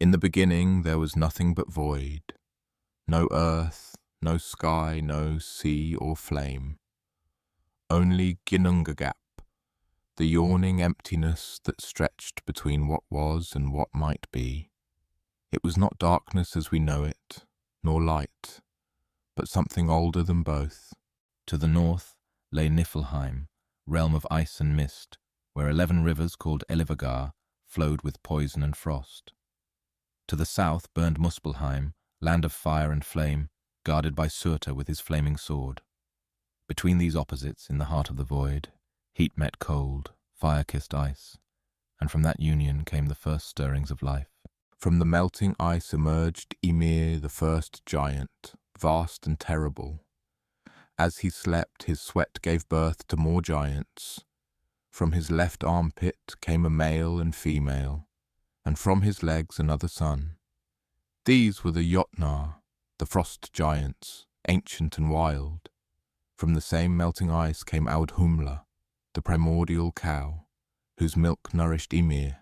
In the beginning there was nothing but void, no earth, no sky, no sea or flame. Only Ginnungagap, the yawning emptiness that stretched between what was and what might be. It was not darkness as we know it, nor light, but something older than both. To the north lay Niflheim, realm of ice and mist, where 11 rivers called Elivagar flowed with poison and frost. To the south burned Muspelheim, land of fire and flame, guarded by Surtur with his flaming sword. Between these opposites, in the heart of the void, heat met cold, fire kissed ice, and from that union came the first stirrings of life. From the melting ice emerged Ymir, the first giant, vast and terrible. As he slept, his sweat gave birth to more giants. From his left armpit came a male and female, and from his legs another son. These were the Jotnar, the frost giants, ancient and wild. From the same melting ice came Audhumla, the primordial cow, whose milk nourished Ymir.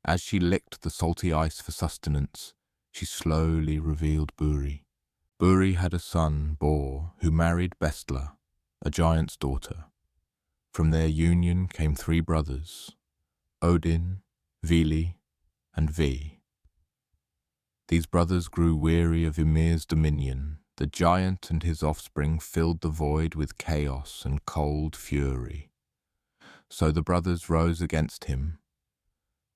As she licked the salty ice for sustenance, she slowly revealed Buri. Buri had a son, Bor, who married Bestla, a giant's daughter. From their union came 3 brothers, Odin, Vili, and Vi. These brothers grew weary of Ymir's dominion. The giant and his offspring filled the void with chaos and cold fury. So the brothers rose against him.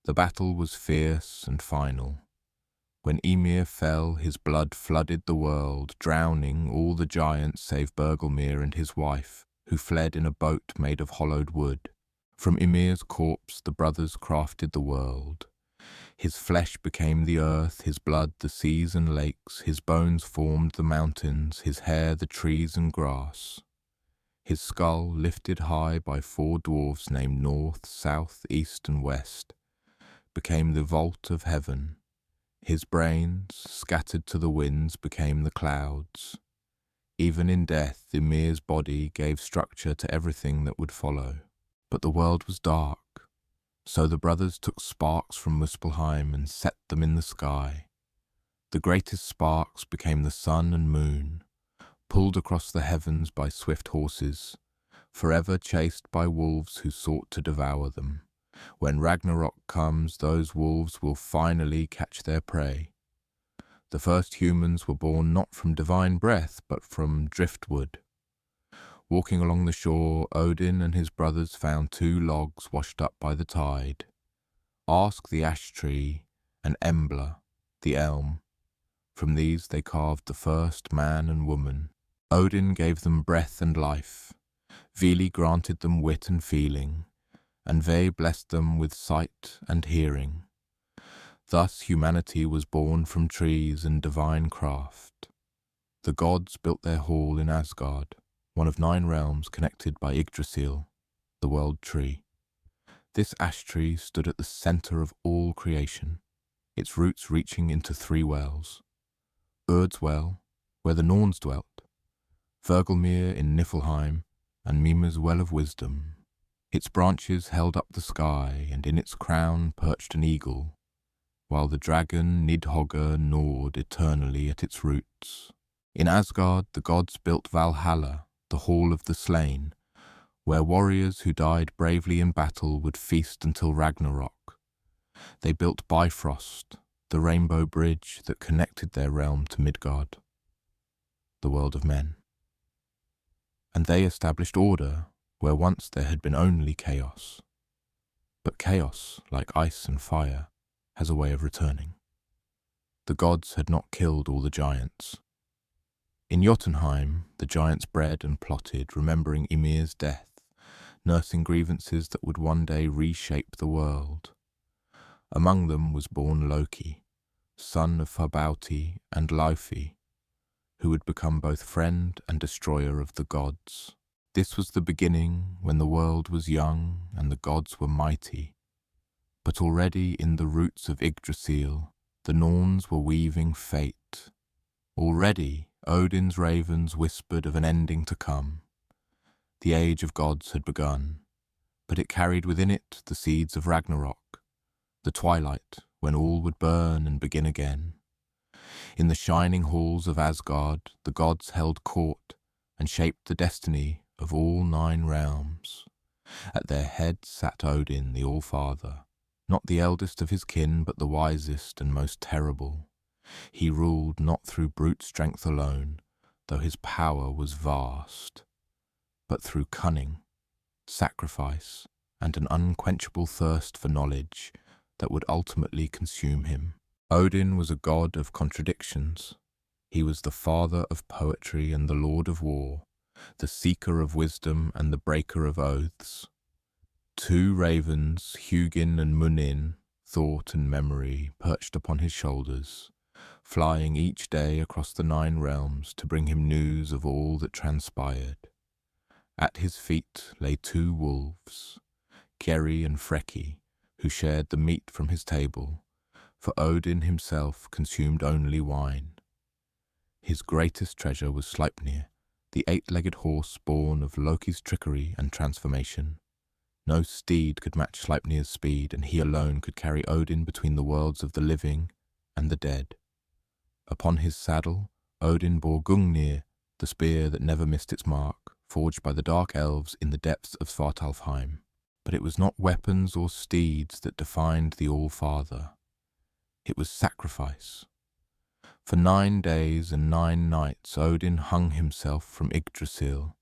The battle was fierce and final. When Ymir fell, his blood flooded the world, drowning all the giants save Bergelmir and his wife, who fled in a boat made of hollowed wood. From Ymir's corpse the brothers crafted the world. His flesh became the earth, his blood the seas and lakes, his bones formed the mountains, his hair the trees and grass. His skull, lifted high by 4 dwarfs named North, South, East and West, became the vault of heaven. His brains, scattered to the winds, became the clouds. Even in death, Ymir's body gave structure to everything that would follow. But the world was dark. So the brothers took sparks from Muspelheim and set them in the sky. The greatest sparks became the sun and moon, pulled across the heavens by swift horses, forever chased by wolves who sought to devour them. When Ragnarök comes, those wolves will finally catch their prey. The first humans were born not from divine breath, but from driftwood. Walking along the shore, Odin and his brothers found 2 logs washed up by the tide. Ask the ash tree and Embla, the elm. From these they carved the first man and woman. Odin gave them breath and life. Vili granted them wit and feeling, and Ve blessed them with sight and hearing. Thus humanity was born from trees and divine craft. The gods built their hall in Asgard, one of 9 realms connected by Yggdrasil, the world tree. This ash tree stood at the centre of all creation, its roots reaching into 3 wells. Urd's well, where the Norns dwelt, Vergelmir in Niflheim, and Mima's well of wisdom. Its branches held up the sky, and in its crown perched an eagle, while the dragon Nidhogger gnawed eternally at its roots. In Asgard the gods built Valhalla, the hall of the slain, where warriors who died bravely in battle would feast until Ragnarök. They built Bifrost, the rainbow bridge that connected their realm to Midgard, the world of men. And they established order where once there had been only chaos. But chaos, like ice and fire, has a way of returning. The gods had not killed all the giants. In Jotunheim, the giants bred and plotted, remembering Ymir's death, nursing grievances that would one day reshape the world. Among them was born Loki, son of Fabauti and Laufey, who would become both friend and destroyer of the gods. This was the beginning when the world was young and the gods were mighty. But already in the roots of Yggdrasil, the Norns were weaving fate. Already Odin's ravens whispered of an ending to come. The age of gods had begun, but it carried within it the seeds of Ragnarök, the twilight when all would burn and begin again. In the shining halls of Asgard, the gods held court and shaped the destiny of all 9 realms. At their head sat Odin, the All-Father, not the eldest of his kin, but the wisest and most terrible. He ruled not through brute strength alone, though his power was vast, but through cunning, sacrifice, and an unquenchable thirst for knowledge that would ultimately consume him. Odin was a god of contradictions. He was the father of poetry and the lord of war, the seeker of wisdom and the breaker of oaths. 2 ravens, Hugin and Munin, thought and memory, perched upon his shoulders, flying each day across the 9 realms to bring him news of all that transpired. At his feet lay 2 wolves, Geri and Freki, who shared the meat from his table, for Odin himself consumed only wine. His greatest treasure was Sleipnir, the 8-legged horse born of Loki's trickery and transformation. No steed could match Sleipnir's speed, and he alone could carry Odin between the worlds of the living and the dead. Upon his saddle, Odin bore Gungnir, the spear that never missed its mark, forged by the dark elves in the depths of Svartalfheim. But it was not weapons or steeds that defined the All-Father. It was sacrifice. For 9 days and 9 nights Odin hung himself from Yggdrasil,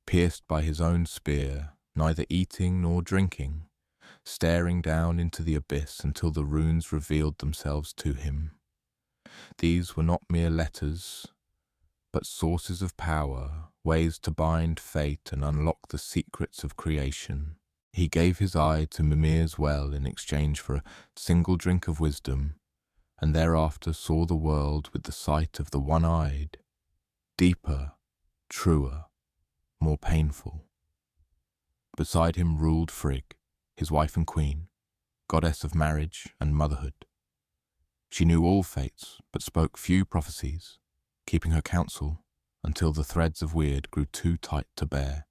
pierced by his own spear, neither eating nor drinking, staring down into the abyss until the runes revealed themselves to him. These were not mere letters, but sources of power, ways to bind fate and unlock the secrets of creation. He gave his eye to Mimir's well in exchange for a single drink of wisdom, and thereafter saw the world with the sight of the one-eyed, deeper, truer, more painful. Beside him ruled Frigg, his wife and queen, goddess of marriage and motherhood. She knew all fates, but spoke few prophecies, keeping her counsel until the threads of weird grew too tight to bear.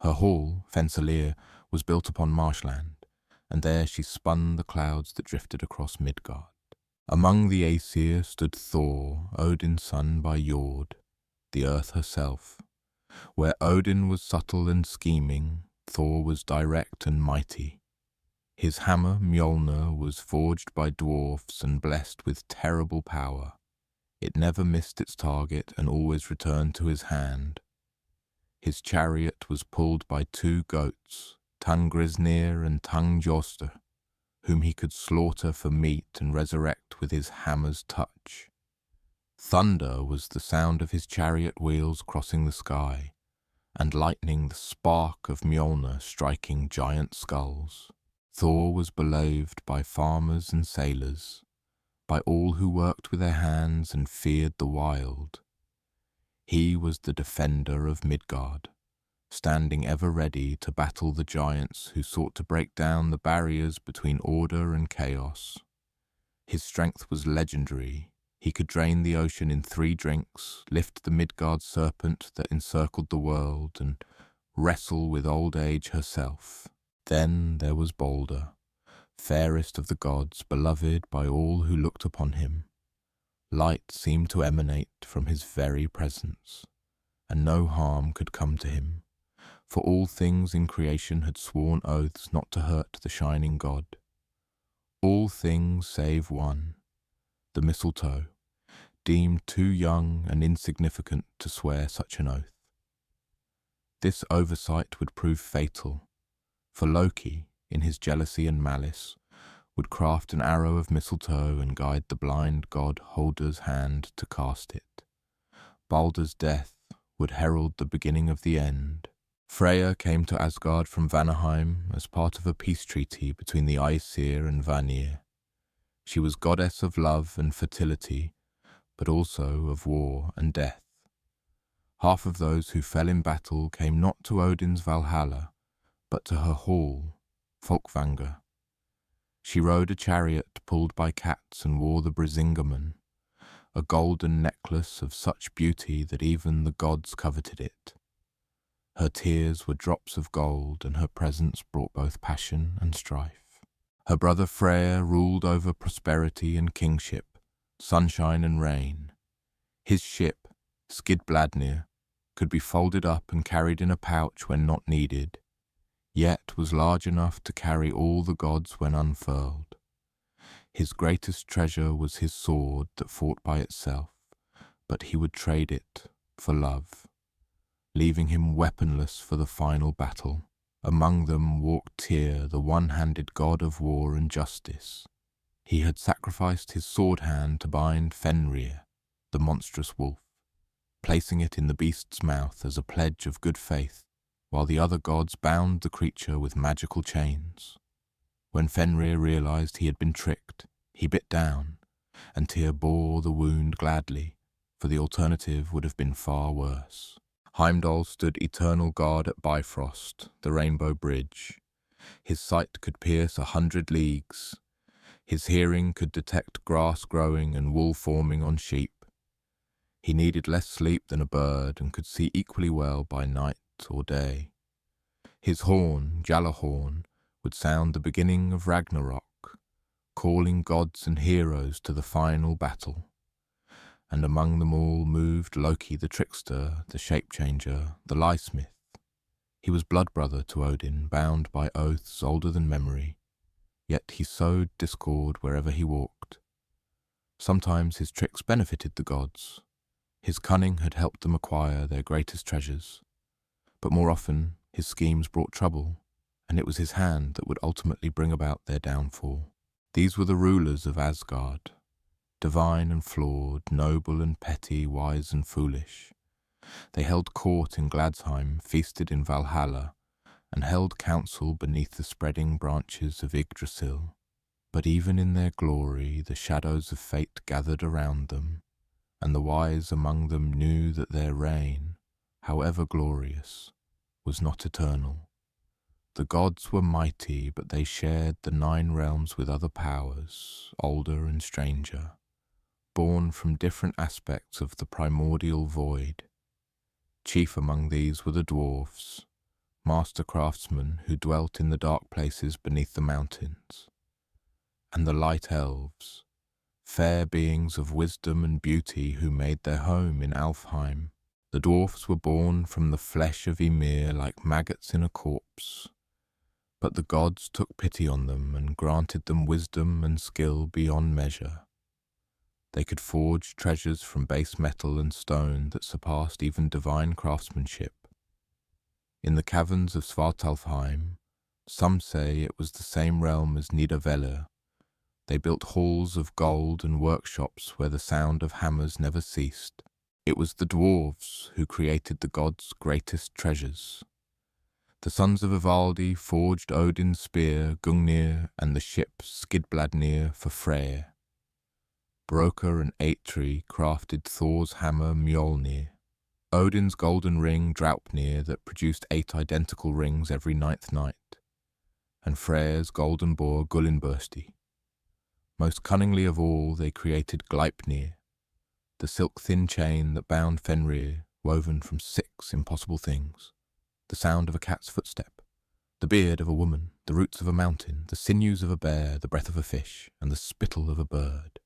Her hall, Fensalir, was built upon marshland, and there she spun the clouds that drifted across Midgard. Among the Æsir stood Thor, Odin's son by Jord, the earth herself. Where Odin was subtle and scheming, Thor was direct and mighty. His hammer, Mjolnir, was forged by dwarfs and blessed with terrible power. It never missed its target and always returned to his hand. His chariot was pulled by 2 goats, Tungrisnir and Tungjoster, whom he could slaughter for meat and resurrect with his hammer's touch. Thunder was the sound of his chariot wheels crossing the sky, and lightning the spark of Mjolnir striking giant skulls. Thor was beloved by farmers and sailors, by all who worked with their hands and feared the wild. He was the defender of Midgard, standing ever ready to battle the giants who sought to break down the barriers between order and chaos. His strength was legendary. He could drain the ocean in 3 drinks, lift the Midgard serpent that encircled the world, and wrestle with old age herself. Then there was Balder, fairest of the gods, beloved by all who looked upon him. Light seemed to emanate from his very presence, and no harm could come to him, for all things in creation had sworn oaths not to hurt the shining god. All things save one, the mistletoe, deemed too young and insignificant to swear such an oath. This oversight would prove fatal, for Loki, in his jealousy and malice, would craft an arrow of mistletoe and guide the blind god Holder's hand to cast it. Baldur's death would herald the beginning of the end. Freya came to Asgard from Vanaheim as part of a peace treaty between the Æsir and Vanir. She was goddess of love and fertility, but also of war and death. Half of those who fell in battle came not to Odin's Valhalla, but to her hall, Folkvangr. She rode a chariot pulled by cats and wore the Brisingamen, a golden necklace of such beauty that even the gods coveted it. Her tears were drops of gold, and her presence brought both passion and strife. Her brother Freyr ruled over prosperity and kingship, sunshine and rain. His ship, Skidbladnir, could be folded up and carried in a pouch when not needed, yet was large enough to carry all the gods when unfurled. His greatest treasure was his sword that fought by itself, but he would trade it for love, leaving him weaponless for the final battle. Among them walked Tyr, the one-handed god of war and justice. He had sacrificed his sword hand to bind Fenrir, the monstrous wolf, placing it in the beast's mouth as a pledge of good faith, while the other gods bound the creature with magical chains. When Fenrir realized he had been tricked, he bit down, and Tyr bore the wound gladly, for the alternative would have been far worse. Heimdall stood eternal guard at Bifrost, the Rainbow Bridge. His sight could pierce 100 leagues. His hearing could detect grass growing and wool forming on sheep. He needed less sleep than a bird and could see equally well by night or day. His horn, Gjallarhorn, would sound the beginning of Ragnarök, calling gods and heroes to the final battle. And among them all moved Loki the Trickster, the shape-changer, the lie-smith. He was blood-brother to Odin, bound by oaths older than memory, yet he sowed discord wherever he walked. Sometimes his tricks benefited the gods. His cunning had helped them acquire their greatest treasures, but more often his schemes brought trouble, and it was his hand that would ultimately bring about their downfall. These were the rulers of Asgard, divine and flawed, noble and petty, wise and foolish. They held court in Gladsheim, feasted in Valhalla, and held council beneath the spreading branches of Yggdrasil. But even in their glory the shadows of fate gathered around them, and the wise among them knew that their reign, however glorious, was not eternal. The gods were mighty, but they shared the 9 realms with other powers, older and stranger, born from different aspects of the primordial void. Chief among these were the dwarfs, master craftsmen who dwelt in the dark places beneath the mountains, and the light elves, fair beings of wisdom and beauty who made their home in Alfheim. The dwarfs were born from the flesh of Ymir like maggots in a corpse, but the gods took pity on them and granted them wisdom and skill beyond measure. They could forge treasures from base metal and stone that surpassed even divine craftsmanship. In the caverns of Svartalfheim, some say it was the same realm as Nidavellir. They built halls of gold and workshops where the sound of hammers never ceased. It was the dwarves who created the gods' greatest treasures. The sons of Ivaldi forged Odin's spear, Gungnir, and the ship Skidbladnir for Freyr. Broker and Eitri crafted Thor's hammer Mjolnir, Odin's golden ring Draupnir that produced 8 identical rings every 9th night, and Freyr's golden boar Gullinbursti. Most cunningly of all they created Gleipnir, the silk-thin chain that bound Fenrir, woven from 6 impossible things: the sound of a cat's footstep, the beard of a woman, the roots of a mountain, the sinews of a bear, the breath of a fish, and the spittle of a bird.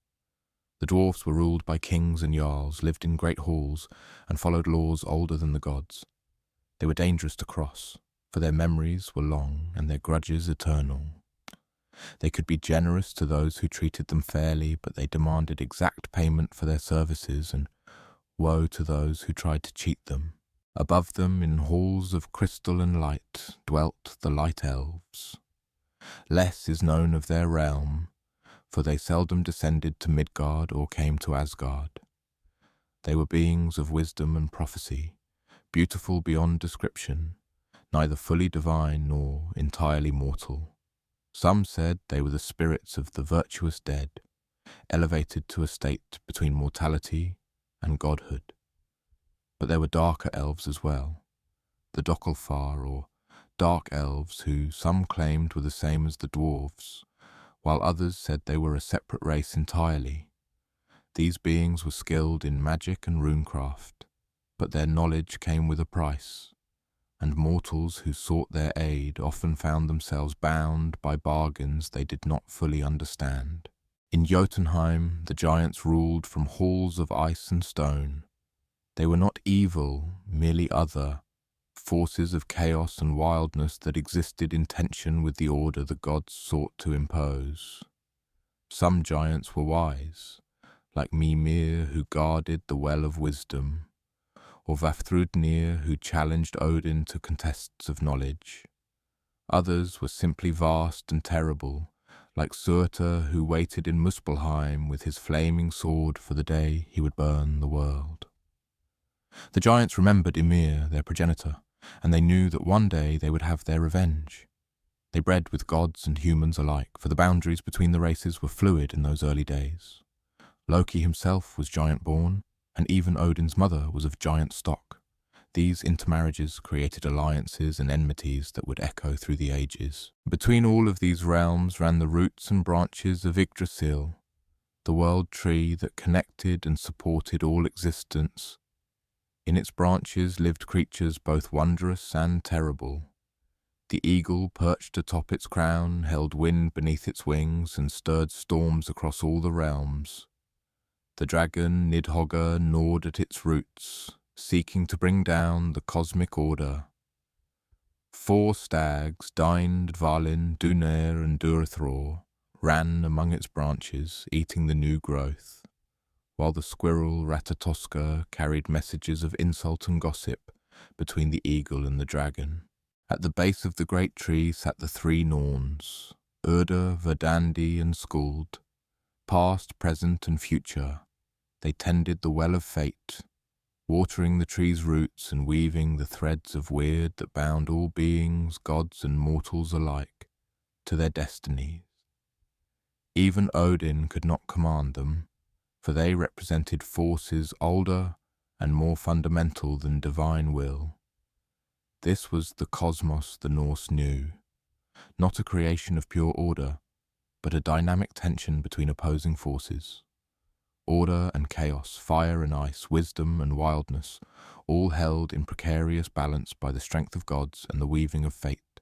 The dwarfs were ruled by kings and jarls, lived in great halls, and followed laws older than the gods. They were dangerous to cross, for their memories were long and their grudges eternal. They could be generous to those who treated them fairly, but they demanded exact payment for their services, and woe to those who tried to cheat them. Above them, in halls of crystal and light, dwelt the light elves. Less is known of their realm, for they seldom descended to Midgard or came to Asgard. They were beings of wisdom and prophecy, beautiful beyond description, neither fully divine nor entirely mortal. Some said they were the spirits of the virtuous dead, elevated to a state between mortality and godhood. But there were darker elves as well, the Dokkalfar, or dark elves, who some claimed were the same as the dwarves, while others said they were a separate race entirely. These beings were skilled in magic and runecraft, but their knowledge came with a price, and mortals who sought their aid often found themselves bound by bargains they did not fully understand. In Jotunheim, the giants ruled from halls of ice and stone. They were not evil, merely other, forces of chaos and wildness that existed in tension with the order the gods sought to impose. Some giants were wise, like Mimir, who guarded the well of wisdom, or Vafthrudnir, who challenged Odin to contests of knowledge. Others were simply vast and terrible, like Surtur, who waited in Muspelheim with his flaming sword for the day he would burn the world. The giants remembered Ymir, their progenitor, and they knew that one day they would have their revenge. They bred with gods and humans alike, for the boundaries between the races were fluid in those early days. Loki himself was giant-born, and even Odin's mother was of giant stock. These intermarriages created alliances and enmities that would echo through the ages. Between all of these realms ran the roots and branches of Yggdrasil, the world tree that connected and supported all existence. In its branches lived creatures both wondrous and terrible. The eagle perched atop its crown, held wind beneath its wings, and stirred storms across all the realms. The dragon Nidhogger gnawed at its roots, seeking to bring down the cosmic order. 4 stags, Dind, Dvalin, Duneyr, and Durthror, ran among its branches, eating the new growth, while the squirrel Ratatoska carried messages of insult and gossip between the eagle and the dragon. At the base of the great tree sat the 3 Norns, Urda, Verdandi, and Skuld. Past, present, and future, they tended the well of fate, watering the tree's roots and weaving the threads of weird that bound all beings, gods and mortals alike, to their destinies. Even Odin could not command them, for they represented forces older and more fundamental than divine will. This was the cosmos the Norse knew, not a creation of pure order, but a dynamic tension between opposing forces. Order and chaos, fire and ice, wisdom and wildness, all held in precarious balance by the strength of gods and the weaving of fate.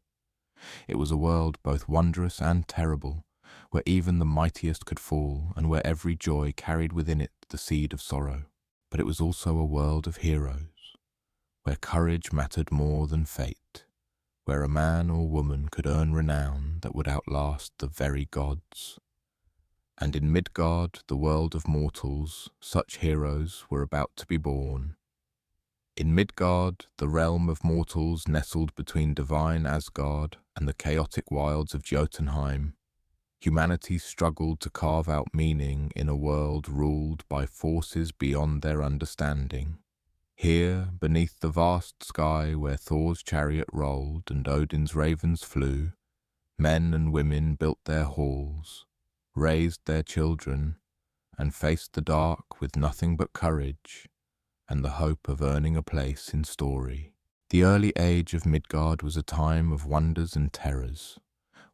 It was a world both wondrous and terrible, where even the mightiest could fall, and where every joy carried within it the seed of sorrow. But it was also a world of heroes, where courage mattered more than fate, where a man or woman could earn renown that would outlast the very gods. And in Midgard, the world of mortals, such heroes were about to be born. In Midgard, the realm of mortals nestled between divine Asgard and the chaotic wilds of Jotunheim, humanity struggled to carve out meaning in a world ruled by forces beyond their understanding. Here, beneath the vast sky where Thor's chariot rolled and Odin's ravens flew, men and women built their halls, raised their children, and faced the dark with nothing but courage and the hope of earning a place in story. The early age of Midgard was a time of wonders and terrors,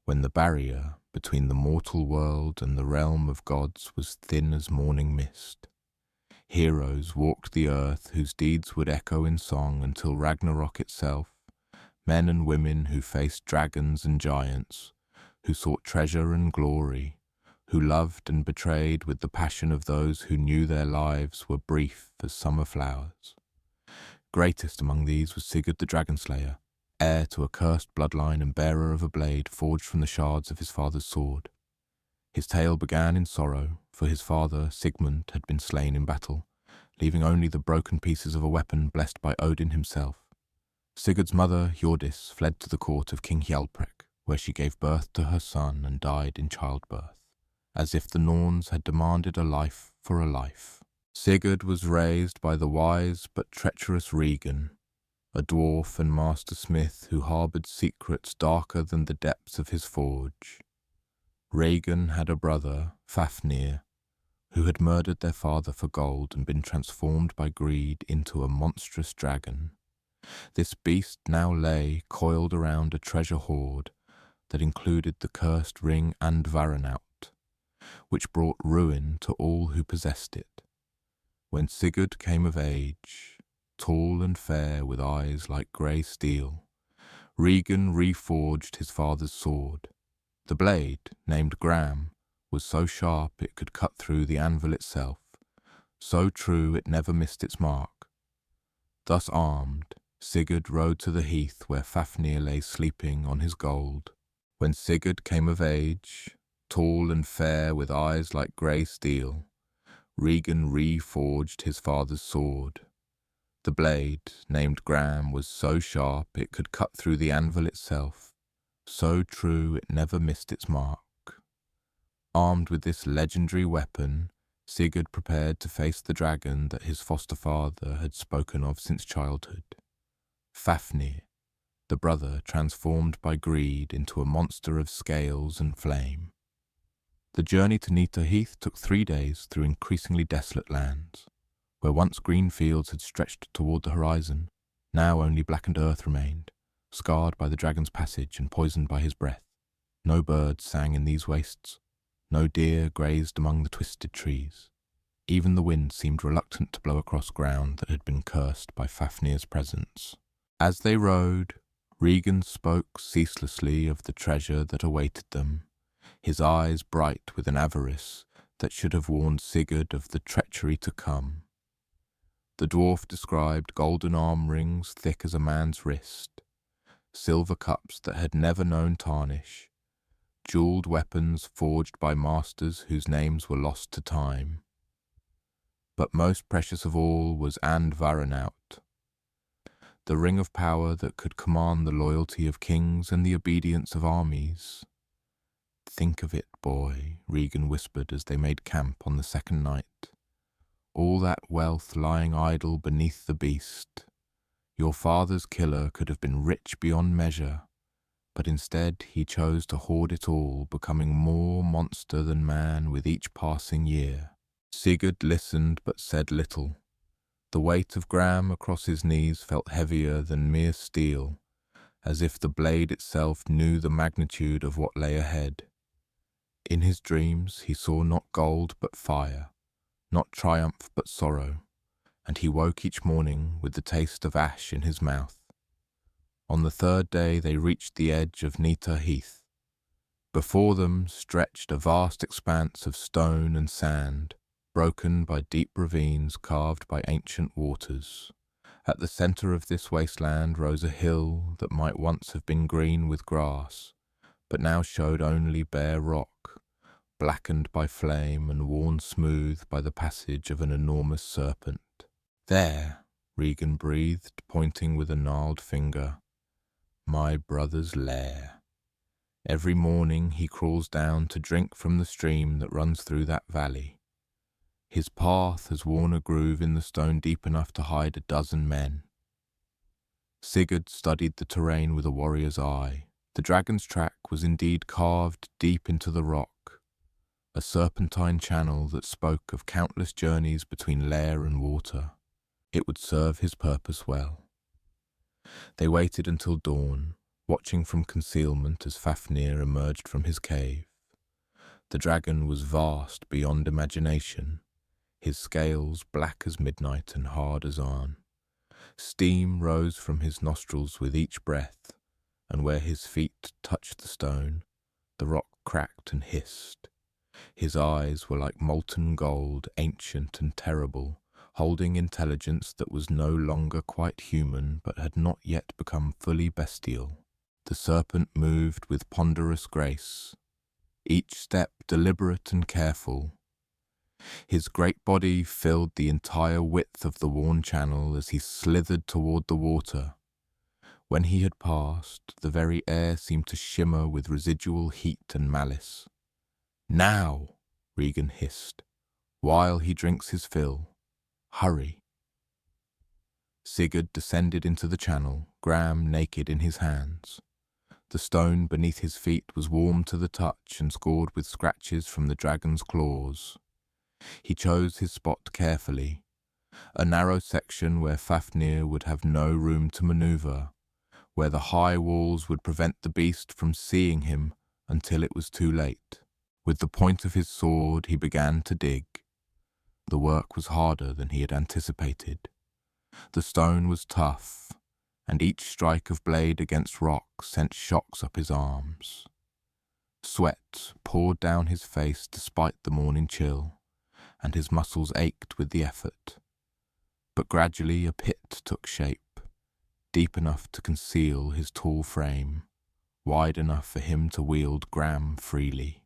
when the barrier between the mortal world and the realm of gods was thin as morning mist. Heroes walked the earth whose deeds would echo in song until Ragnarök itself, men and women who faced dragons and giants, who sought treasure and glory, who loved and betrayed with the passion of those who knew their lives were brief as summer flowers. Greatest among these was Sigurd the Dragonslayer, heir to a cursed bloodline and bearer of a blade forged from the shards of his father's sword. His tale began in sorrow, for his father, Sigmund, had been slain in battle, leaving only the broken pieces of a weapon blessed by Odin himself. Sigurd's mother, Hjordis, fled to the court of King Hjalprek, where she gave birth to her son and died in childbirth, as if the Norns had demanded a life for a life. Sigurd was raised by the wise but treacherous Regan, a dwarf and master smith who harboured secrets darker than the depths of his forge. Regan had a brother, Fafnir, who had murdered their father for gold and been transformed by greed into a monstrous dragon. This beast now lay coiled around a treasure hoard that included the cursed ring Andvaranaut, which brought ruin to all who possessed it. When Sigurd came of age, tall and fair with eyes like grey steel, Regan reforged his father's sword. The blade, named Gram, was so sharp it could cut through the anvil itself, so true it never missed its mark. Thus armed, Sigurd rode to the heath where Fafnir lay sleeping on his gold. When Sigurd came of age, tall and fair with eyes like grey steel, Regan reforged his father's sword. The blade, named Gram, was so sharp it could cut through the anvil itself, so true it never missed its mark. Armed with this legendary weapon, Sigurd prepared to face the dragon that his foster father had spoken of since childhood. Fafnir, the brother transformed by greed into a monster of scales and flame. The journey to Nita Heath took 3 days through increasingly desolate lands. Where once green fields had stretched toward the horizon, now only blackened earth remained, scarred by the dragon's passage and poisoned by his breath. No birds sang in these wastes, no deer grazed among the twisted trees. Even the wind seemed reluctant to blow across ground that had been cursed by Fafnir's presence. As they rode, Regan spoke ceaselessly of the treasure that awaited them, his eyes bright with an avarice that should have warned Sigurd of the treachery to come. The dwarf described golden arm rings thick as a man's wrist, silver cups that had never known tarnish, jewelled weapons forged by masters whose names were lost to time. But most precious of all was Andvaranaut, the ring of power that could command the loyalty of kings and the obedience of armies. "Think of it, boy," Regan whispered as they made camp on the second night. "All that wealth lying idle beneath the beast. Your father's killer could have been rich beyond measure, but instead he chose to hoard it all, becoming more monster than man with each passing year." Sigurd listened but said little. The weight of Gram across his knees felt heavier than mere steel, as if the blade itself knew the magnitude of what lay ahead. In his dreams he saw not gold but fire, not triumph but sorrow, and he woke each morning with the taste of ash in his mouth. On the 3rd day they reached the edge of Nita Heath. Before them stretched a vast expanse of stone and sand, broken by deep ravines carved by ancient waters. At the centre of this wasteland rose a hill that might once have been green with grass, but now showed only bare rock, blackened by flame and worn smooth by the passage of an enormous serpent. "There," Regan breathed, pointing with a gnarled finger. "My brother's lair. Every morning he crawls down to drink from the stream that runs through that valley. His path has worn a groove in the stone deep enough to hide 12 men." Sigurd studied the terrain with a warrior's eye. The dragon's track was indeed carved deep into the rock, a serpentine channel that spoke of countless journeys between lair and water. It would serve his purpose well. They waited until dawn, watching from concealment as Fafnir emerged from his cave. The dragon was vast beyond imagination, his scales black as midnight and hard as iron. Steam rose from his nostrils with each breath, and where his feet touched the stone, the rock cracked and hissed. His eyes were like molten gold, ancient and terrible, holding intelligence that was no longer quite human but had not yet become fully bestial. The serpent moved with ponderous grace, each step deliberate and careful. His great body filled the entire width of the worn channel as he slithered toward the water. When he had passed, the very air seemed to shimmer with residual heat and malice. "Now," Regan hissed, "while he drinks his fill. Hurry." Sigurd descended into the channel, Gram naked in his hands. The stone beneath his feet was warm to the touch and scored with scratches from the dragon's claws. He chose his spot carefully, a narrow section where Fafnir would have no room to maneuver, where the high walls would prevent the beast from seeing him until it was too late. With the point of his sword he began to dig. The work was harder than he had anticipated. The stone was tough, and each strike of blade against rock sent shocks up his arms. Sweat poured down his face despite the morning chill, and his muscles ached with the effort. But gradually a pit took shape, deep enough to conceal his tall frame, wide enough for him to wield Gram freely.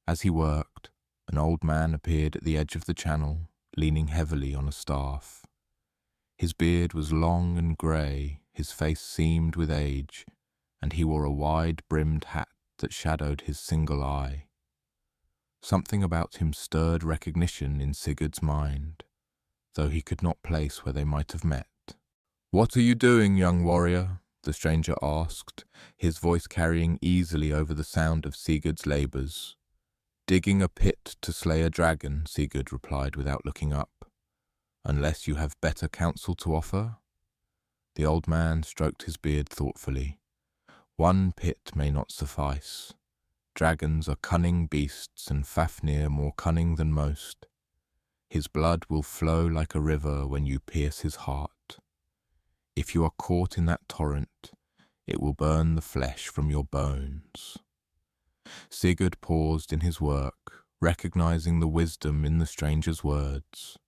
As he worked, an old man appeared at the edge of the channel, leaning heavily on a staff. His beard was long and grey, his face seamed with age, and he wore a wide-brimmed hat that shadowed his single eye. Something about him stirred recognition in Sigurd's mind, though he could not place where they might have met. "What are you doing, young warrior?" the stranger asked, his voice carrying easily over the sound of Sigurd's labours. "Digging a pit to slay a dragon," Sigurd replied without looking up. "Unless you have better counsel to offer?" The old man stroked his beard thoughtfully. "One pit may not suffice. Dragons are cunning beasts, and Fafnir more cunning than most. His blood will flow like a river when you pierce his heart. If you are caught in that torrent, it will burn the flesh from your bones." Sigurd paused in his work, recognizing the wisdom in the stranger's words.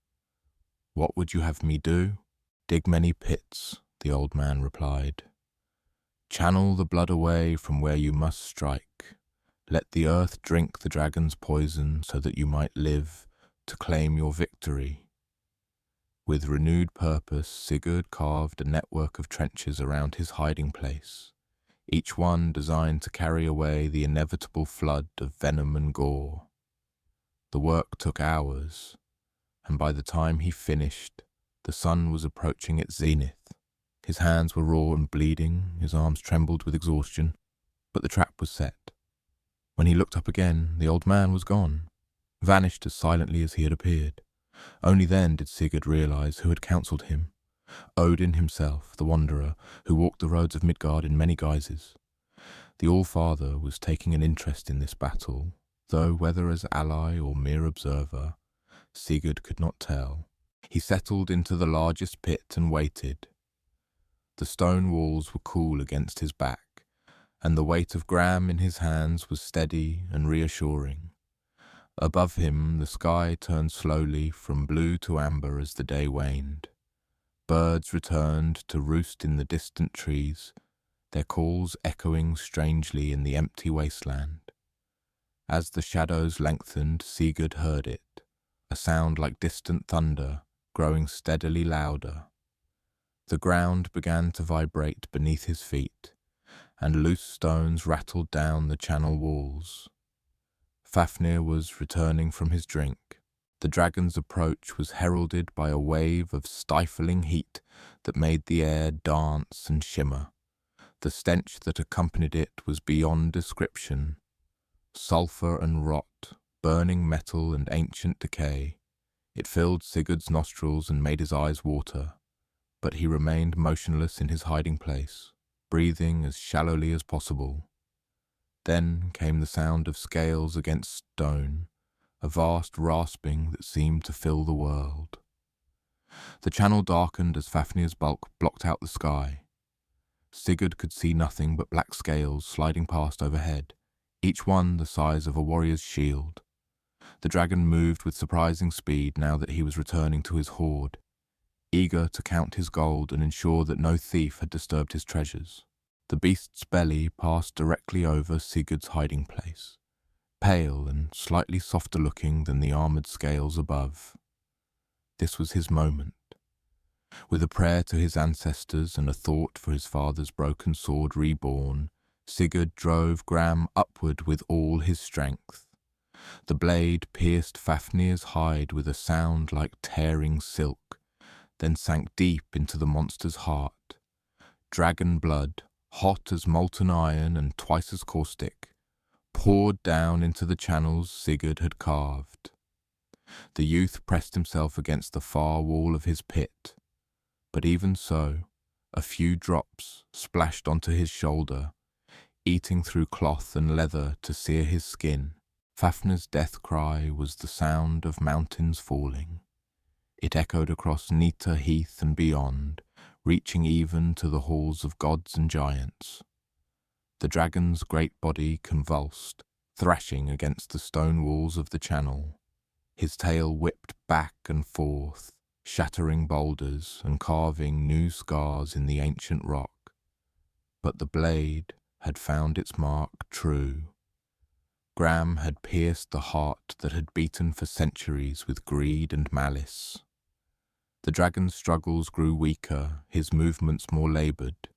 "What would you have me do?" "Dig many pits," the old man replied. "Channel the blood away from where you must strike. Let the earth drink the dragon's poison so that you might live to claim your victory." With renewed purpose, Sigurd carved a network of trenches around his hiding place, each one designed to carry away the inevitable flood of venom and gore. The work took hours, and by the time he finished, the sun was approaching its zenith. His hands were raw and bleeding, his arms trembled with exhaustion, but the trap was set. When he looked up again, the old man was gone, vanished as silently as he had appeared. Only then did Sigurd realize who had counselled him. Odin himself, the wanderer, who walked the roads of Midgard in many guises. The All-Father was taking an interest in this battle, though whether as ally or mere observer, Sigurd could not tell. He settled into the largest pit and waited. The stone walls were cool against his back, and the weight of Gram in his hands was steady and reassuring. Above him, the sky turned slowly from blue to amber as the day waned. Birds returned to roost in the distant trees, their calls echoing strangely in the empty wasteland. As the shadows lengthened, Sigurd heard it, a sound like distant thunder, growing steadily louder. The ground began to vibrate beneath his feet, and loose stones rattled down the channel walls. Fafnir was returning from his drink. The dragon's approach was heralded by a wave of stifling heat that made the air dance and shimmer. The stench that accompanied it was beyond description. Sulphur and rot, burning metal and ancient decay. It filled Sigurd's nostrils and made his eyes water, but he remained motionless in his hiding place, breathing as shallowly as possible. Then came the sound of scales against stone, a vast rasping that seemed to fill the world. The channel darkened as Fafnir's bulk blocked out the sky. Sigurd could see nothing but black scales sliding past overhead, each one the size of a warrior's shield. The dragon moved with surprising speed now that he was returning to his hoard, eager to count his gold and ensure that no thief had disturbed his treasures. The beast's belly passed directly over Sigurd's hiding place, pale and slightly softer looking than the armoured scales above. This was his moment. With a prayer to his ancestors and a thought for his father's broken sword reborn, Sigurd drove Gram upward with all his strength. The blade pierced Fafnir's hide with a sound like tearing silk, then sank deep into the monster's heart. Dragon blood, hot as molten iron and twice as caustic, poured down into the channels Sigurd had carved. The youth pressed himself against the far wall of his pit, but even so, a few drops splashed onto his shoulder, eating through cloth and leather to sear his skin. Fafnir's death cry was the sound of mountains falling. It echoed across Nita heath and beyond, reaching even to the halls of gods and giants. The dragon's great body convulsed, thrashing against the stone walls of the channel. His tail whipped back and forth, shattering boulders and carving new scars in the ancient rock. But the blade had found its mark true. Gram had pierced the heart that had beaten for centuries with greed and malice. The dragon's struggles grew weaker, his movements more laboured.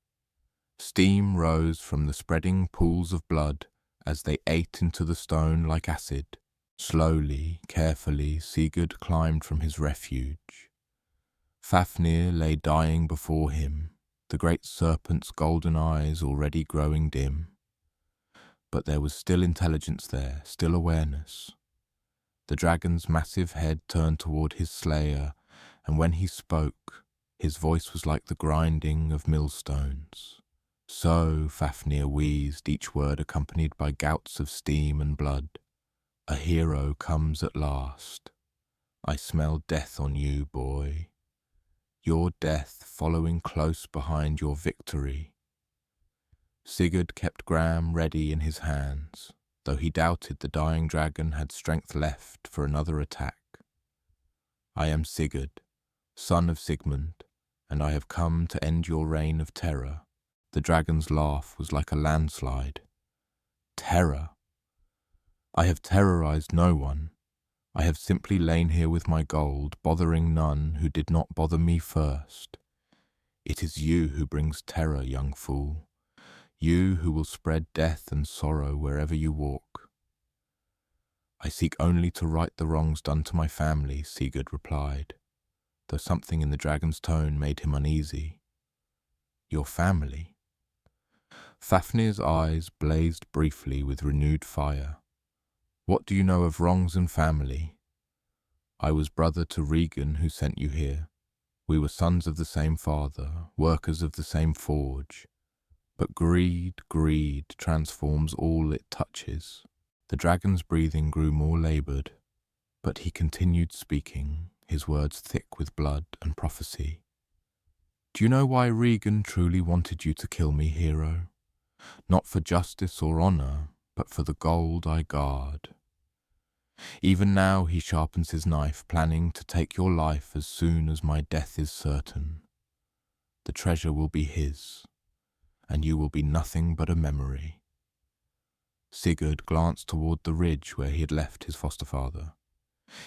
Steam rose from the spreading pools of blood as they ate into the stone like acid. Slowly, carefully, Sigurd climbed from his refuge. Fafnir lay dying before him, the great serpent's golden eyes already growing dim. But there was still intelligence there, still awareness. The dragon's massive head turned toward his slayer, and when he spoke, his voice was like the grinding of millstones. So, Fafnir wheezed, each word accompanied by gouts of steam and blood. A hero comes at last. I smell death on you, boy. Your death following close behind your victory. Sigurd kept Gram ready in his hands, though he doubted the dying dragon had strength left for another attack. I am Sigurd, son of Sigmund, and I have come to end your reign of terror. The dragon's laugh was like a landslide. Terror? I have terrorized no one. I have simply lain here with my gold, bothering none who did not bother me first. It is you who brings terror, young fool. You who will spread death and sorrow wherever you walk. I seek only to right the wrongs done to my family, Sigurd replied, though something in the dragon's tone made him uneasy. Your family? Fafnir's eyes blazed briefly with renewed fire. What do you know of wrongs and family? I was brother to Regan who sent you here. We were sons of the same father, workers of the same forge. But greed transforms all it touches. The dragon's breathing grew more laboured, but he continued speaking, his words thick with blood and prophecy. Do you know why Regan truly wanted you to kill me, hero? Not for justice or honour, but for the gold I guard. Even now he sharpens his knife, planning to take your life as soon as my death is certain. The treasure will be his, and you will be nothing but a memory. Sigurd glanced toward the ridge where he had left his foster father.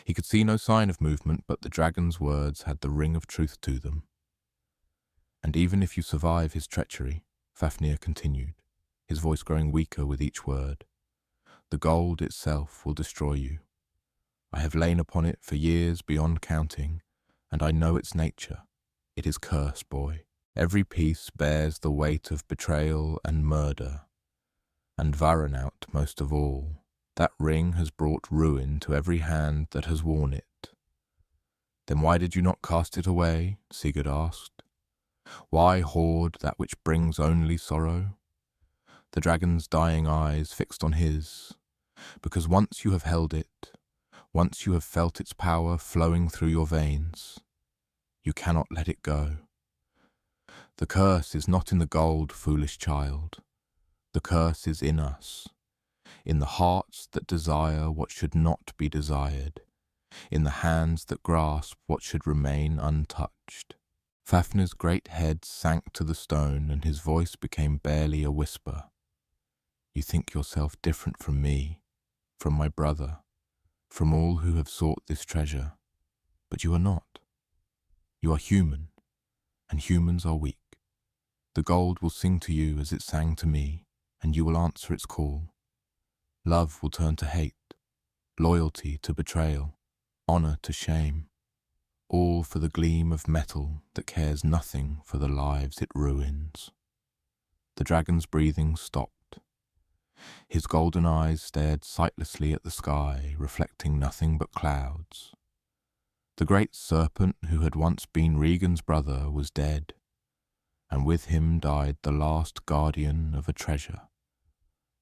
He could see no sign of movement, but the dragon's words had the ring of truth to them. And even if you survive his treachery, Fafnir continued, his voice growing weaker with each word, the gold itself will destroy you. I have lain upon it for years beyond counting, and I know its nature. It is cursed, boy. Every piece bears the weight of betrayal and murder. And Varanaut most of all. That ring has brought ruin to every hand that has worn it. Then why did you not cast it away? Sigurd asked. Why hoard that which brings only sorrow? The dragon's dying eyes fixed on his. Because once you have held it, once you have felt its power flowing through your veins, you cannot let it go. The curse is not in the gold, foolish child. The curse is in us, in the hearts that desire what should not be desired, in the hands that grasp what should remain untouched. Fafnir's great head sank to the stone and his voice became barely a whisper. You think yourself different from me, from my brother, from all who have sought this treasure, but you are not. You are human, and humans are weak. The gold will sing to you as it sang to me, and you will answer its call. Love will turn to hate, loyalty to betrayal, honour to shame, all for the gleam of metal that cares nothing for the lives it ruins. The dragon's breathing stopped. His golden eyes stared sightlessly at the sky, reflecting nothing but clouds. The great serpent who had once been Regan's brother was dead, and with him died the last guardian of a treasure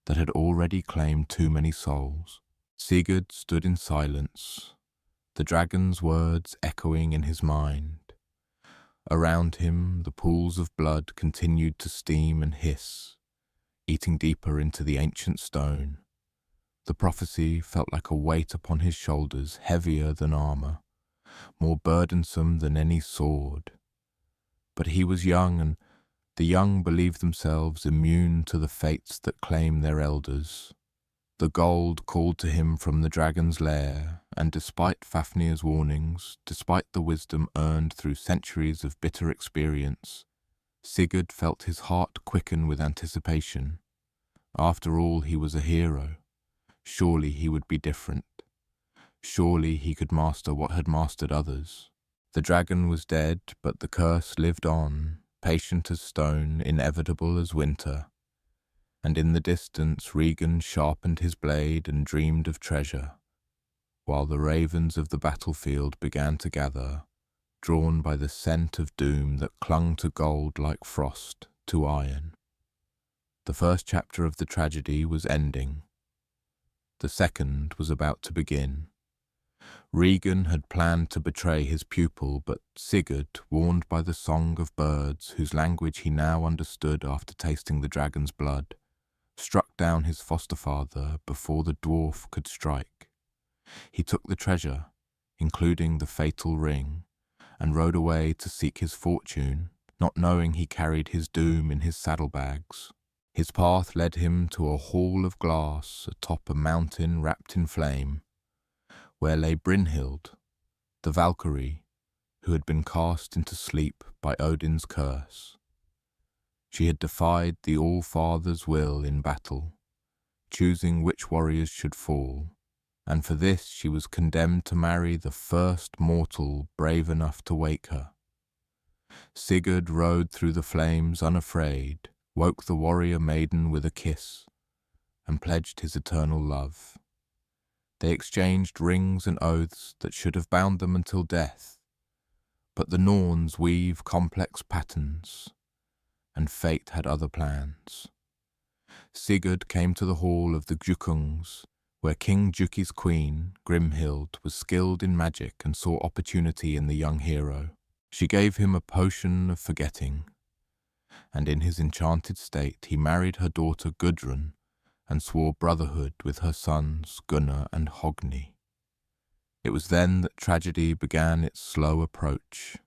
that had already claimed too many souls. Sigurd stood in silence, the dragon's words echoing in his mind. Around him, the pools of blood continued to steam and hiss, eating deeper into the ancient stone. The prophecy felt like a weight upon his shoulders, heavier than armor, more burdensome than any sword. But he was young, and the young believed themselves immune to the fates that claim their elders. The gold called to him from the dragon's lair, and despite Fafnir's warnings, despite the wisdom earned through centuries of bitter experience, Sigurd felt his heart quicken with anticipation. After all, he was a hero. Surely he would be different. Surely he could master what had mastered others. The dragon was dead, but the curse lived on, patient as stone, inevitable as winter. And in the distance Regan sharpened his blade and dreamed of treasure, while the ravens of the battlefield began to gather, drawn by the scent of doom that clung to gold like frost to iron. The first chapter of the tragedy was ending. The second was about to begin. Regan had planned to betray his pupil, but Sigurd, warned by the song of birds, whose language he now understood after tasting the dragon's blood, struck down his foster father before the dwarf could strike. He took the treasure, including the fatal ring, and rode away to seek his fortune, not knowing he carried his doom in his saddlebags. His path led him to a hall of glass atop a mountain wrapped in flame, where lay Brynhild, the Valkyrie, who had been cast into sleep by Odin's curse. She had defied the All-Father's will in battle, choosing which warriors should fall, and for this she was condemned to marry the first mortal brave enough to wake her. Sigurd rode through the flames unafraid, woke the warrior maiden with a kiss, and pledged his eternal love. They exchanged rings and oaths that should have bound them until death, but the Norns weave complex patterns, and fate had other plans. Sigurd came to the hall of the Giukungs, where King Juki's queen, Grimhild, was skilled in magic and saw opportunity in the young hero. She gave him a potion of forgetting, and in his enchanted state he married her daughter Gudrun and swore brotherhood with her sons Gunnar and Hogni. It was then that tragedy began its slow approach.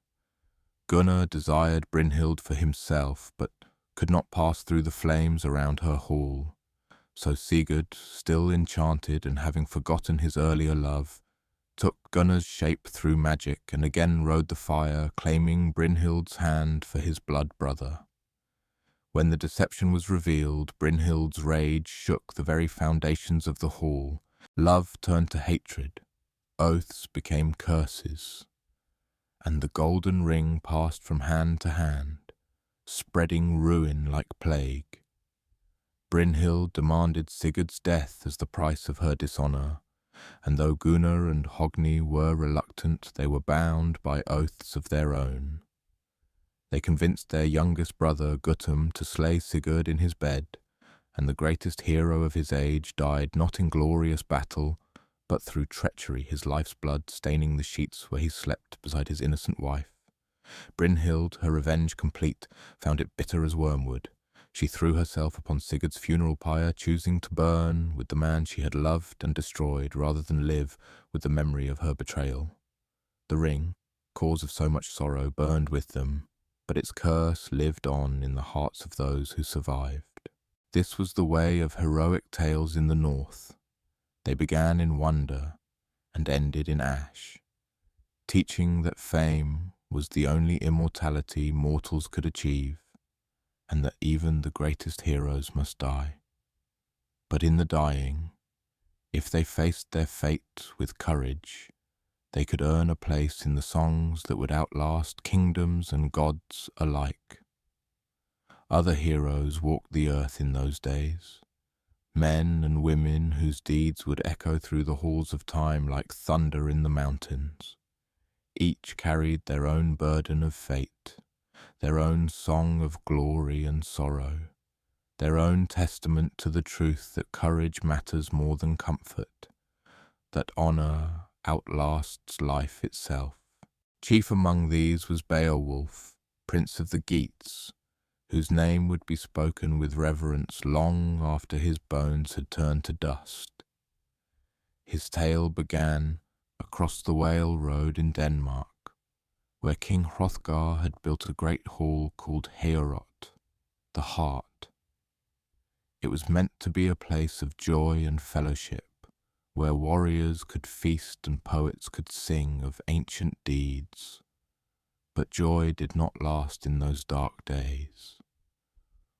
Gunnar desired Brynhild for himself, but could not pass through the flames around her hall. So Sigurd, still enchanted and having forgotten his earlier love, took Gunnar's shape through magic and again rode the fire, claiming Brynhild's hand for his blood brother. When the deception was revealed, Brynhild's rage shook the very foundations of the hall. Love turned to hatred, oaths became curses, and the golden ring passed from hand to hand, spreading ruin like plague. Brynhild demanded Sigurd's death as the price of her dishonour, and though Gunnar and Hogni were reluctant, they were bound by oaths of their own. They convinced their youngest brother Guttorm to slay Sigurd in his bed, and the greatest hero of his age died not in glorious battle, but through treachery, his life's blood staining the sheets where he slept beside his innocent wife. Brynhild, her revenge complete, found it bitter as wormwood. She threw herself upon Sigurd's funeral pyre, choosing to burn with the man she had loved and destroyed rather than live with the memory of her betrayal. The ring, cause of so much sorrow, burned with them, but its curse lived on in the hearts of those who survived. This was the way of heroic tales in the north. They began in wonder and ended in ash, teaching that fame was the only immortality mortals could achieve, and that even the greatest heroes must die. But in the dying, if they faced their fate with courage, they could earn a place in the songs that would outlast kingdoms and gods alike. Other heroes walked the earth in those days, men and women whose deeds would echo through the halls of time like thunder in the mountains. Each carried their own burden of fate, their own song of glory and sorrow, their own testament to the truth that courage matters more than comfort, that honor outlasts life itself. Chief among these was Beowulf, prince of the Geats, whose name would be spoken with reverence long after his bones had turned to dust. His tale began across the Whale Road in Denmark, where King Hrothgar had built a great hall called Heorot, the Heart. It was meant to be a place of joy and fellowship, where warriors could feast and poets could sing of ancient deeds. But joy did not last in those dark days.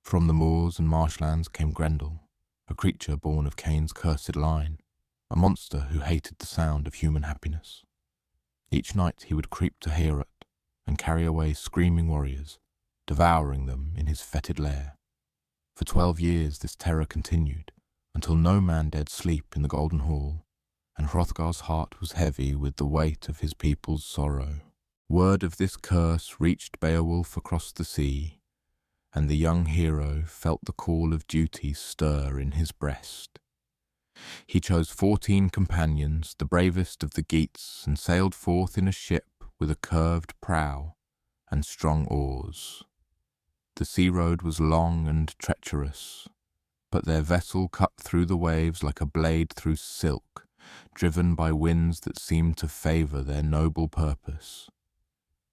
From the moors and marshlands came Grendel, a creature born of Cain's cursed line, a monster who hated the sound of human happiness. Each night he would creep to Heorot and carry away screaming warriors, devouring them in his fetid lair. For 12 years this terror continued, until no man dared sleep in the Golden Hall, and Hrothgar's heart was heavy with the weight of his people's sorrow. Word of this curse reached Beowulf across the sea, and the young hero felt the call of duty stir in his breast. He chose 14 companions, the bravest of the Geats, and sailed forth in a ship with a curved prow and strong oars. The sea road was long and treacherous, but their vessel cut through the waves like a blade through silk, driven by winds that seemed to favour their noble purpose.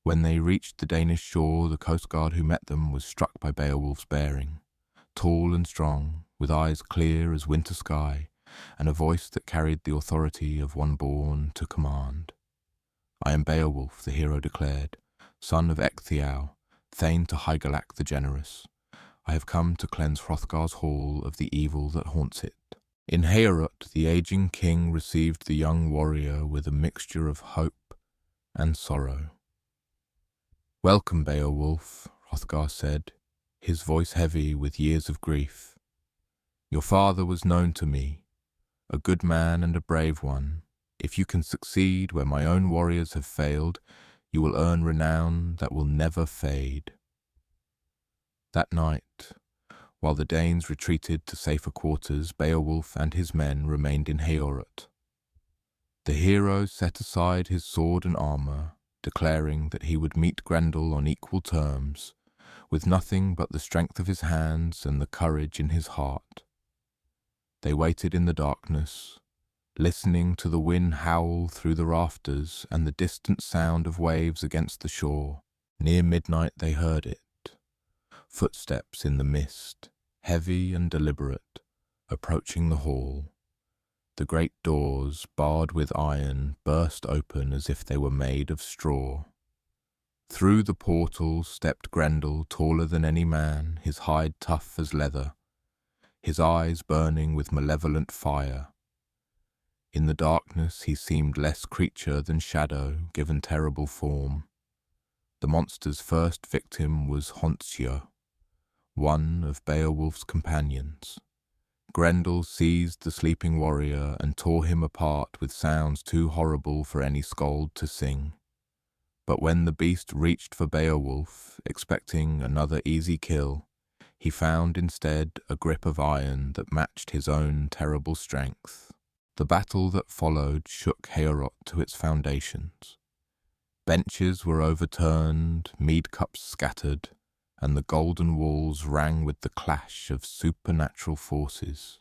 When they reached the Danish shore, the coastguard who met them was struck by Beowulf's bearing. Tall and strong, with eyes clear as winter sky, and a voice that carried the authority of one born to command. "I am Beowulf," the hero declared, "son of Ecgtheow, thane to Hygelac the generous. I have come to cleanse Hrothgar's hall of the evil that haunts it." In Heorot, the aging king received the young warrior with a mixture of hope and sorrow. "Welcome, Beowulf," Hrothgar said, his voice heavy with years of grief. "Your father was known to me, a good man and a brave one. If you can succeed where my own warriors have failed, you will earn renown that will never fade." That night, while the Danes retreated to safer quarters, Beowulf and his men remained in Heorot. The hero set aside his sword and armour, declaring that he would meet Grendel on equal terms, with nothing but the strength of his hands and the courage in his heart. They waited in the darkness, listening to the wind howl through the rafters and the distant sound of waves against the shore. Near midnight they heard it. Footsteps in the mist, heavy and deliberate, approaching the hall. The great doors, barred with iron, burst open as if they were made of straw. Through the portal stepped Grendel, taller than any man, his hide tough as leather, his eyes burning with malevolent fire. In the darkness he seemed less creature than shadow, given terrible form. The monster's first victim was Hontio, one of Beowulf's companions. Grendel seized the sleeping warrior and tore him apart with sounds too horrible for any skald to sing. But when the beast reached for Beowulf, expecting another easy kill, he found instead a grip of iron that matched his own terrible strength. The battle that followed shook Heorot to its foundations. Benches were overturned, mead cups scattered, and the golden walls rang with the clash of supernatural forces.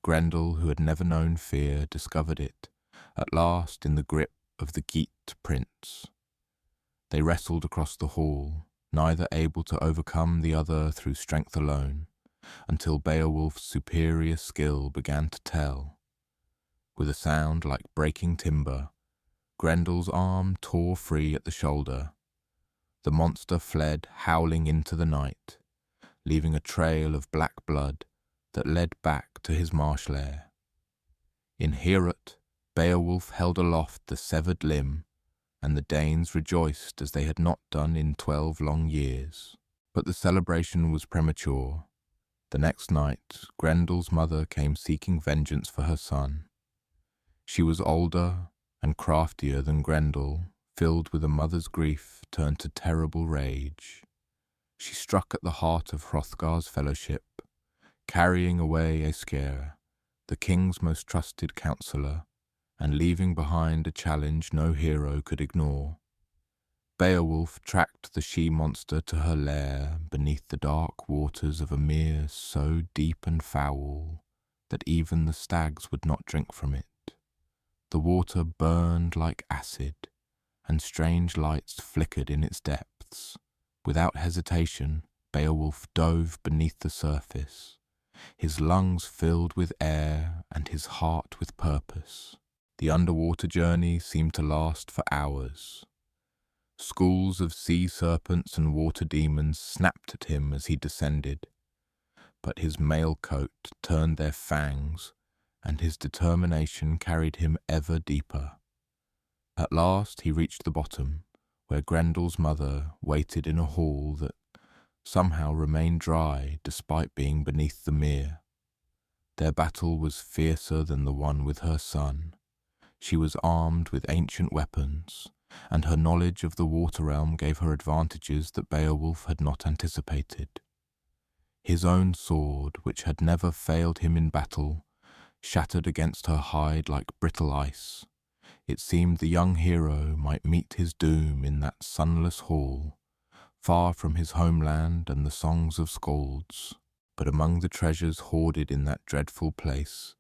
Grendel, who had never known fear, discovered it, at last in the grip of the Geat prince. They wrestled across the hall, neither able to overcome the other through strength alone, until Beowulf's superior skill began to tell. With a sound like breaking timber, Grendel's arm tore free at the shoulder. The monster fled howling into the night, leaving a trail of black blood that led back to his marsh lair. In Heorot, Beowulf held aloft the severed limb, and the Danes rejoiced as they had not done in 12 long years. But the celebration was premature. The next night, Grendel's mother came seeking vengeance for her son. She was older and craftier than Grendel, filled with a mother's grief turned to terrible rage. She struck at the heart of Hrothgar's fellowship, carrying away Æsir, the king's most trusted counsellor, and leaving behind a challenge no hero could ignore. Beowulf tracked the she-monster to her lair beneath the dark waters of a mere so deep and foul that even the stags would not drink from it. The water burned like acid, and strange lights flickered in its depths. Without hesitation, Beowulf dove beneath the surface, his lungs filled with air and his heart with purpose. The underwater journey seemed to last for hours. Schools of sea serpents and water demons snapped at him as he descended, but his mail coat turned their fangs, and his determination carried him ever deeper. At last he reached the bottom, where Grendel's mother waited in a hall that somehow remained dry despite being beneath the mere. Their battle was fiercer than the one with her son. She was armed with ancient weapons, and her knowledge of the water realm gave her advantages that Beowulf had not anticipated. His own sword, which had never failed him in battle, shattered against her hide like brittle ice. It seemed the young hero might meet his doom in that sunless hall, far from his homeland and the songs of skalds. But among the treasures hoarded in that dreadful place,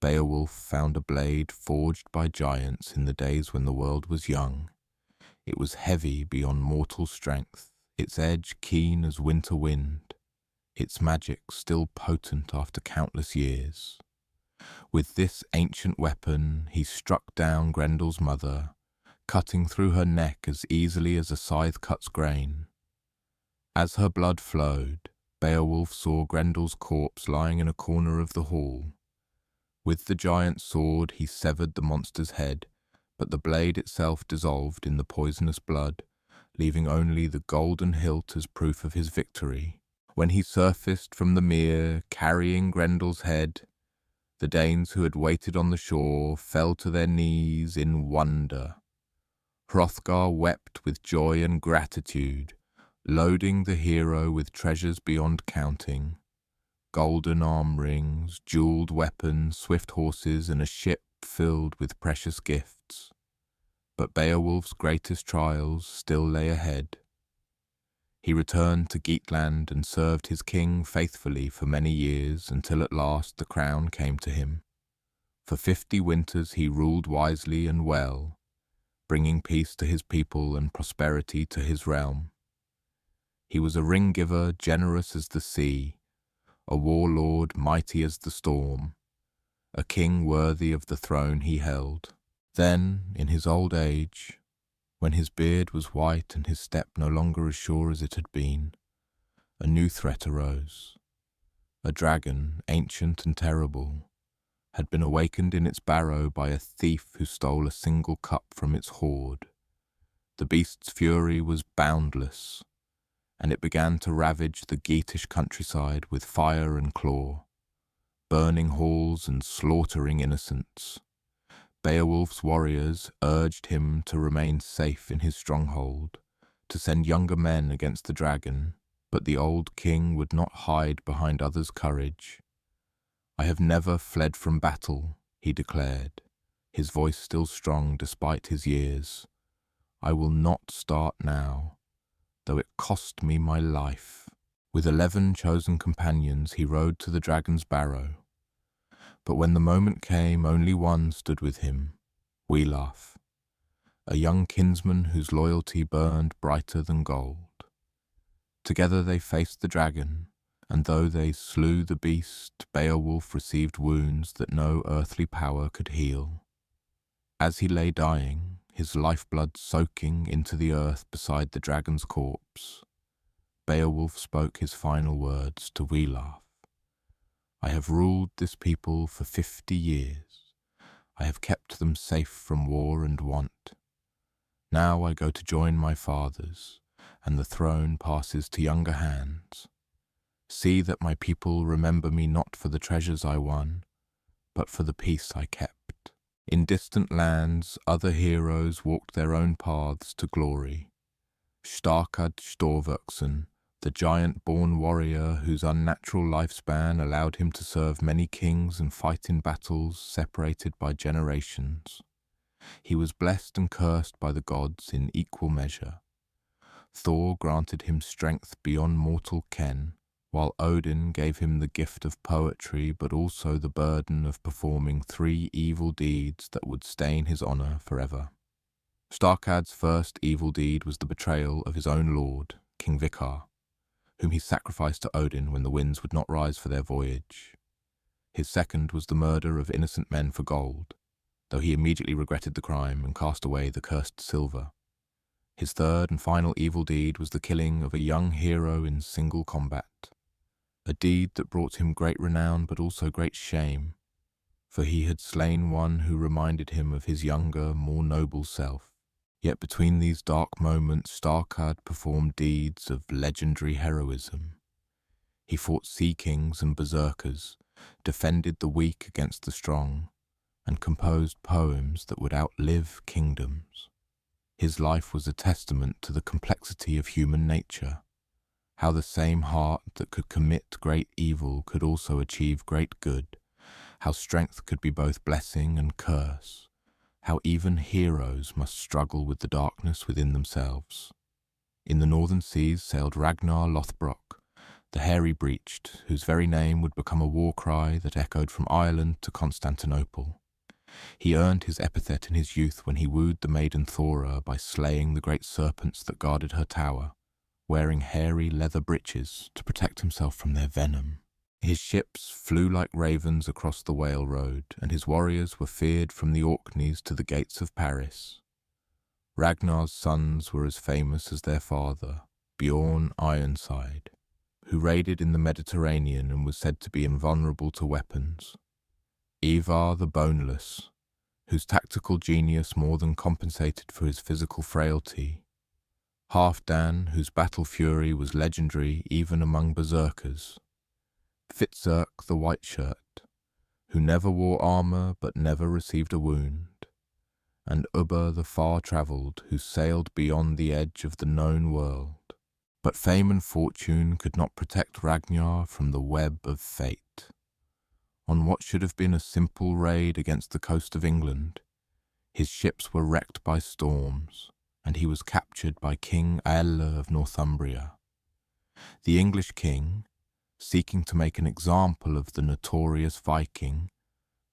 Beowulf found a blade forged by giants in the days when the world was young. It was heavy beyond mortal strength, its edge keen as winter wind, its magic still potent after countless years. With this ancient weapon he struck down Grendel's mother, cutting through her neck as easily as a scythe cuts grain. As her blood flowed, Beowulf saw Grendel's corpse lying in a corner of the hall. With the giant sword he severed the monster's head, but the blade itself dissolved in the poisonous blood, leaving only the golden hilt as proof of his victory. When he surfaced from the mere, carrying Grendel's head, the Danes who had waited on the shore fell to their knees in wonder. Hrothgar wept with joy and gratitude, loading the hero with treasures beyond counting. Golden arm rings, jeweled weapons, swift horses, and a ship filled with precious gifts. But Beowulf's greatest trials still lay ahead. He returned to Geatland and served his king faithfully for many years until at last the crown came to him. For 50 winters he ruled wisely and well, bringing peace to his people and prosperity to his realm. He was a ring-giver generous as the sea, a warlord mighty as the storm, a king worthy of the throne he held. Then, in his old age, when his beard was white and his step no longer as sure as it had been, a new threat arose. A dragon, ancient and terrible, had been awakened in its barrow by a thief who stole a single cup from its hoard. The beast's fury was boundless, and it began to ravage the Geatish countryside with fire and claw, burning halls and slaughtering innocents. Beowulf's warriors urged him to remain safe in his stronghold, to send younger men against the dragon, but the old king would not hide behind others' courage. "I have never fled from battle," he declared, his voice still strong despite his years. "I will not start now, though it cost me my life." With 11 chosen companions he rode to the dragon's barrow. But when the moment came, only one stood with him, Wiglaf, a young kinsman whose loyalty burned brighter than gold. Together they faced the dragon, and though they slew the beast, Beowulf received wounds that no earthly power could heal. As he lay dying, his lifeblood soaking into the earth beside the dragon's corpse, Beowulf spoke his final words to Wiglaf. "I have ruled this people for 50 years. I have kept them safe from war and want. Now I go to join my fathers, and the throne passes to younger hands. See that my people remember me not for the treasures I won, but for the peace I kept." In distant lands, other heroes walked their own paths to glory. Starkad Storvöxen, the giant-born warrior whose unnatural lifespan allowed him to serve many kings and fight in battles separated by generations. He was blessed and cursed by the gods in equal measure. Thor granted him strength beyond mortal ken, while Odin gave him the gift of poetry but also the burden of performing 3 evil deeds that would stain his honor forever. Starkad's first evil deed was the betrayal of his own lord, King Vikar, whom he sacrificed to Odin when the winds would not rise for their voyage. His second was the murder of innocent men for gold, though he immediately regretted the crime and cast away the cursed silver. His third and final evil deed was the killing of a young hero in single combat, a deed that brought him great renown but also great shame, for he had slain one who reminded him of his younger, more noble self. Yet between these dark moments, Starkad performed deeds of legendary heroism. He fought sea kings and berserkers, defended the weak against the strong, and composed poems that would outlive kingdoms. His life was a testament to the complexity of human nature, how the same heart that could commit great evil could also achieve great good, how strength could be both blessing and curse, how even heroes must struggle with the darkness within themselves. In the northern seas sailed Ragnar Lothbrok, the hairy-breeched, whose very name would become a war cry that echoed from Ireland to Constantinople. He earned his epithet in his youth when he wooed the maiden Thora by slaying the great serpents that guarded her tower, wearing hairy leather breeches to protect himself from their venom. His ships flew like ravens across the Whale Road, and his warriors were feared from the Orkneys to the gates of Paris. Ragnar's sons were as famous as their father, Bjorn Ironside, who raided in the Mediterranean and was said to be invulnerable to weapons. Ivar the Boneless, whose tactical genius more than compensated for his physical frailty. Halfdan, whose battle fury was legendary even among berserkers. Fitzurk the White-Shirt, who never wore armor but never received a wound. And Ubba the Far-Travelled, who sailed beyond the edge of the known world. But fame and fortune could not protect Ragnar from the web of fate. On what should have been a simple raid against the coast of England, his ships were wrecked by storms, and he was captured by King Æsir of Northumbria. The English king, seeking to make an example of the notorious Viking,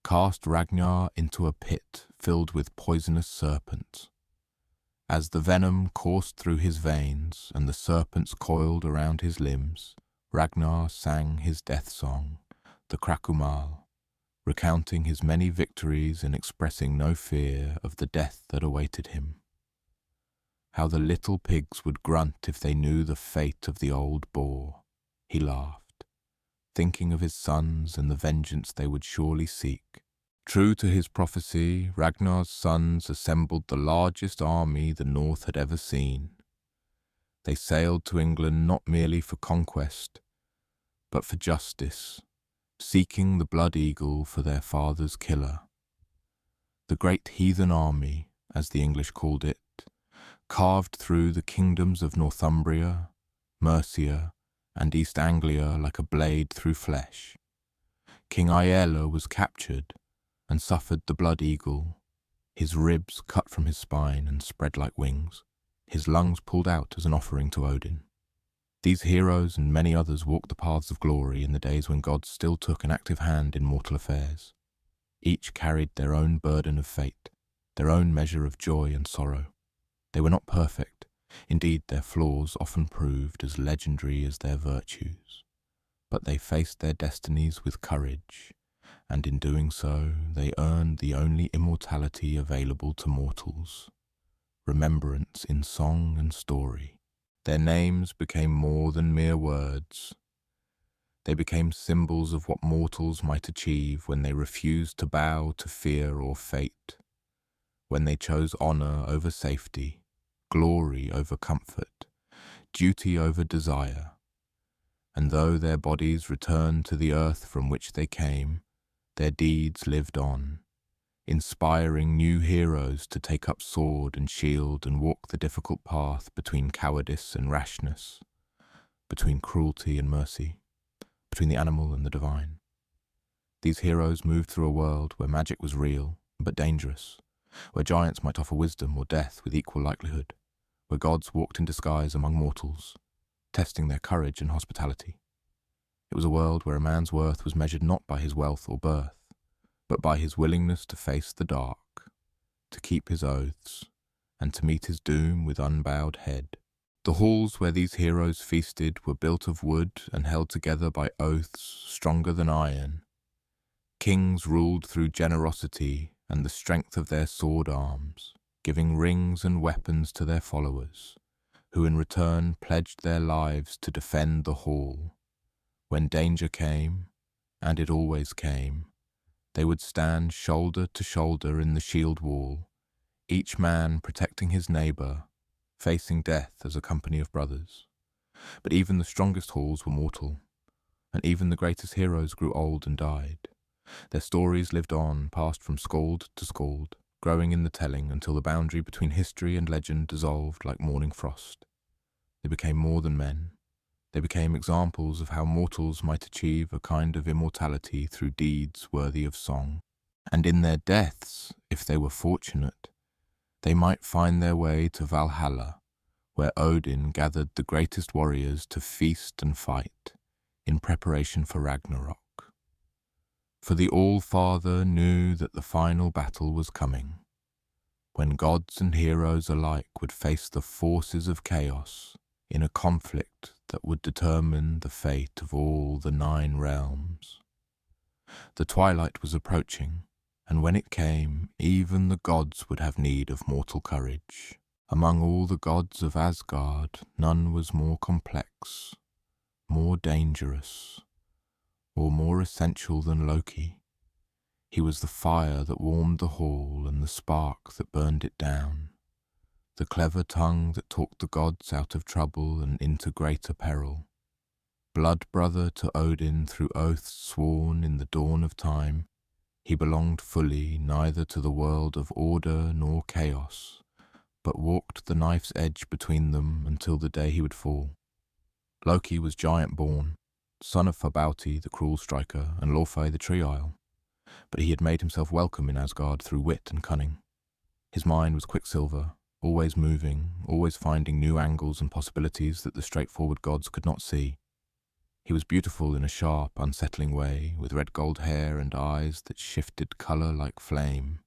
cast Ragnar into a pit filled with poisonous serpents. As the venom coursed through his veins and the serpents coiled around his limbs, Ragnar sang his death song, the Krakumal, recounting his many victories and expressing no fear of the death that awaited him. How the little pigs would grunt if they knew the fate of the old boar. He laughed, thinking of his sons and the vengeance they would surely seek. True to his prophecy, Ragnar's sons assembled the largest army the North had ever seen. They sailed to England not merely for conquest, but for justice, seeking the blood eagle for their father's killer. The great heathen army, as the English called it, carved through the kingdoms of Northumbria, Mercia, and East Anglia like a blade through flesh. King Æsir was captured and suffered the blood eagle, his ribs cut from his spine and spread like wings, his lungs pulled out as an offering to Odin. These heroes and many others walked the paths of glory in the days when gods still took an active hand in mortal affairs. Each carried their own burden of fate, their own measure of joy and sorrow. They were not perfect. Indeed, their flaws often proved as legendary as their virtues. But they faced their destinies with courage, and in doing so, they earned the only immortality available to mortals, remembrance in song and story. Their names became more than mere words. They became symbols of what mortals might achieve when they refused to bow to fear or fate, when they chose honor over safety, glory over comfort, duty over desire. And though their bodies returned to the earth from which they came, their deeds lived on, inspiring new heroes to take up sword and shield and walk the difficult path between cowardice and rashness. between cruelty and mercy, between the animal and the divine. These heroes moved through a world where magic was real but dangerous, where giants might offer wisdom or death with equal likelihood, where gods walked in disguise among mortals, testing their courage and hospitality. It was a world where a man's worth was measured not by his wealth or birth, but by his willingness to face the dark, to keep his oaths, and to meet his doom with unbowed head. The halls where these heroes feasted were built of wood and held together by oaths stronger than iron. Kings ruled through generosity and the strength of their sword arms, giving rings and weapons to their followers, who in return pledged their lives to defend the hall. When danger came, and it always came, they would stand shoulder to shoulder in the shield wall, each man protecting his neighbour, facing death as a company of brothers. But even the strongest halls were mortal, and even the greatest heroes grew old and died. Their stories lived on, passed from skald to skald, growing in the telling until the boundary between history and legend dissolved like morning frost. They became more than men. They became examples of how mortals might achieve a kind of immortality through deeds worthy of song. And in their deaths, if they were fortunate, they might find their way to Valhalla, where Odin gathered the greatest warriors to feast and fight in preparation for Ragnarök. For the All-Father knew that the final battle was coming, when gods and heroes alike would face the forces of chaos in a conflict that would determine the fate of all the 9 realms. The twilight was approaching, and when it came, even the gods would have need of mortal courage. Among all the gods of Asgard, none was more complex, more dangerous, or more essential than Loki. He was the fire that warmed the hall and the spark that burned it down, the clever tongue that talked the gods out of trouble and into greater peril. Blood brother to Odin through oaths sworn in the dawn of time, he belonged fully neither to the world of order nor chaos, but walked the knife's edge between them until the day he would fall. Loki was giant-born, son of Fabauti the cruel striker and Laufey the tree-isle, but he had made himself welcome in Asgard through wit and cunning. His mind was quicksilver, always moving, always finding new angles and possibilities that the straightforward gods could not see. He was beautiful in a sharp, unsettling way, with red-gold hair and eyes that shifted colour like flame,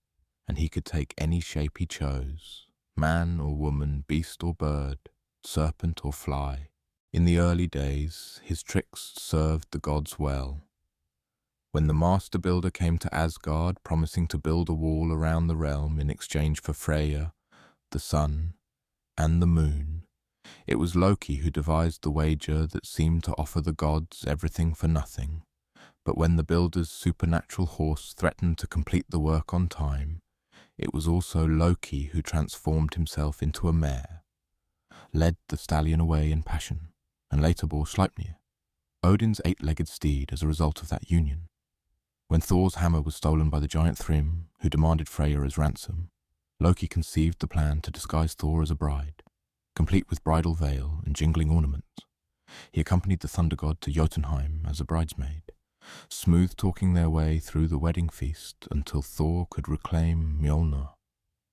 and he could take any shape he chose, man or woman, beast or bird, serpent or fly. In the early days, his tricks served the gods well. When the master builder came to Asgard promising to build a wall around the realm in exchange for Freya, the sun, and the moon, it was Loki who devised the wager that seemed to offer the gods everything for nothing. But when the builder's supernatural horse threatened to complete the work on time, it was also Loki who transformed himself into a mare, led the stallion away in passion, and later bore Sleipnir, Odin's 8-legged steed, as a result of that union. When Thor's hammer was stolen by the giant Thrym, who demanded Freya as ransom, Loki conceived the plan to disguise Thor as a bride, complete with bridal veil and jingling ornaments. He accompanied the thunder god to Jotunheim as a bridesmaid, smooth-talking their way through the wedding feast until Thor could reclaim Mjolnir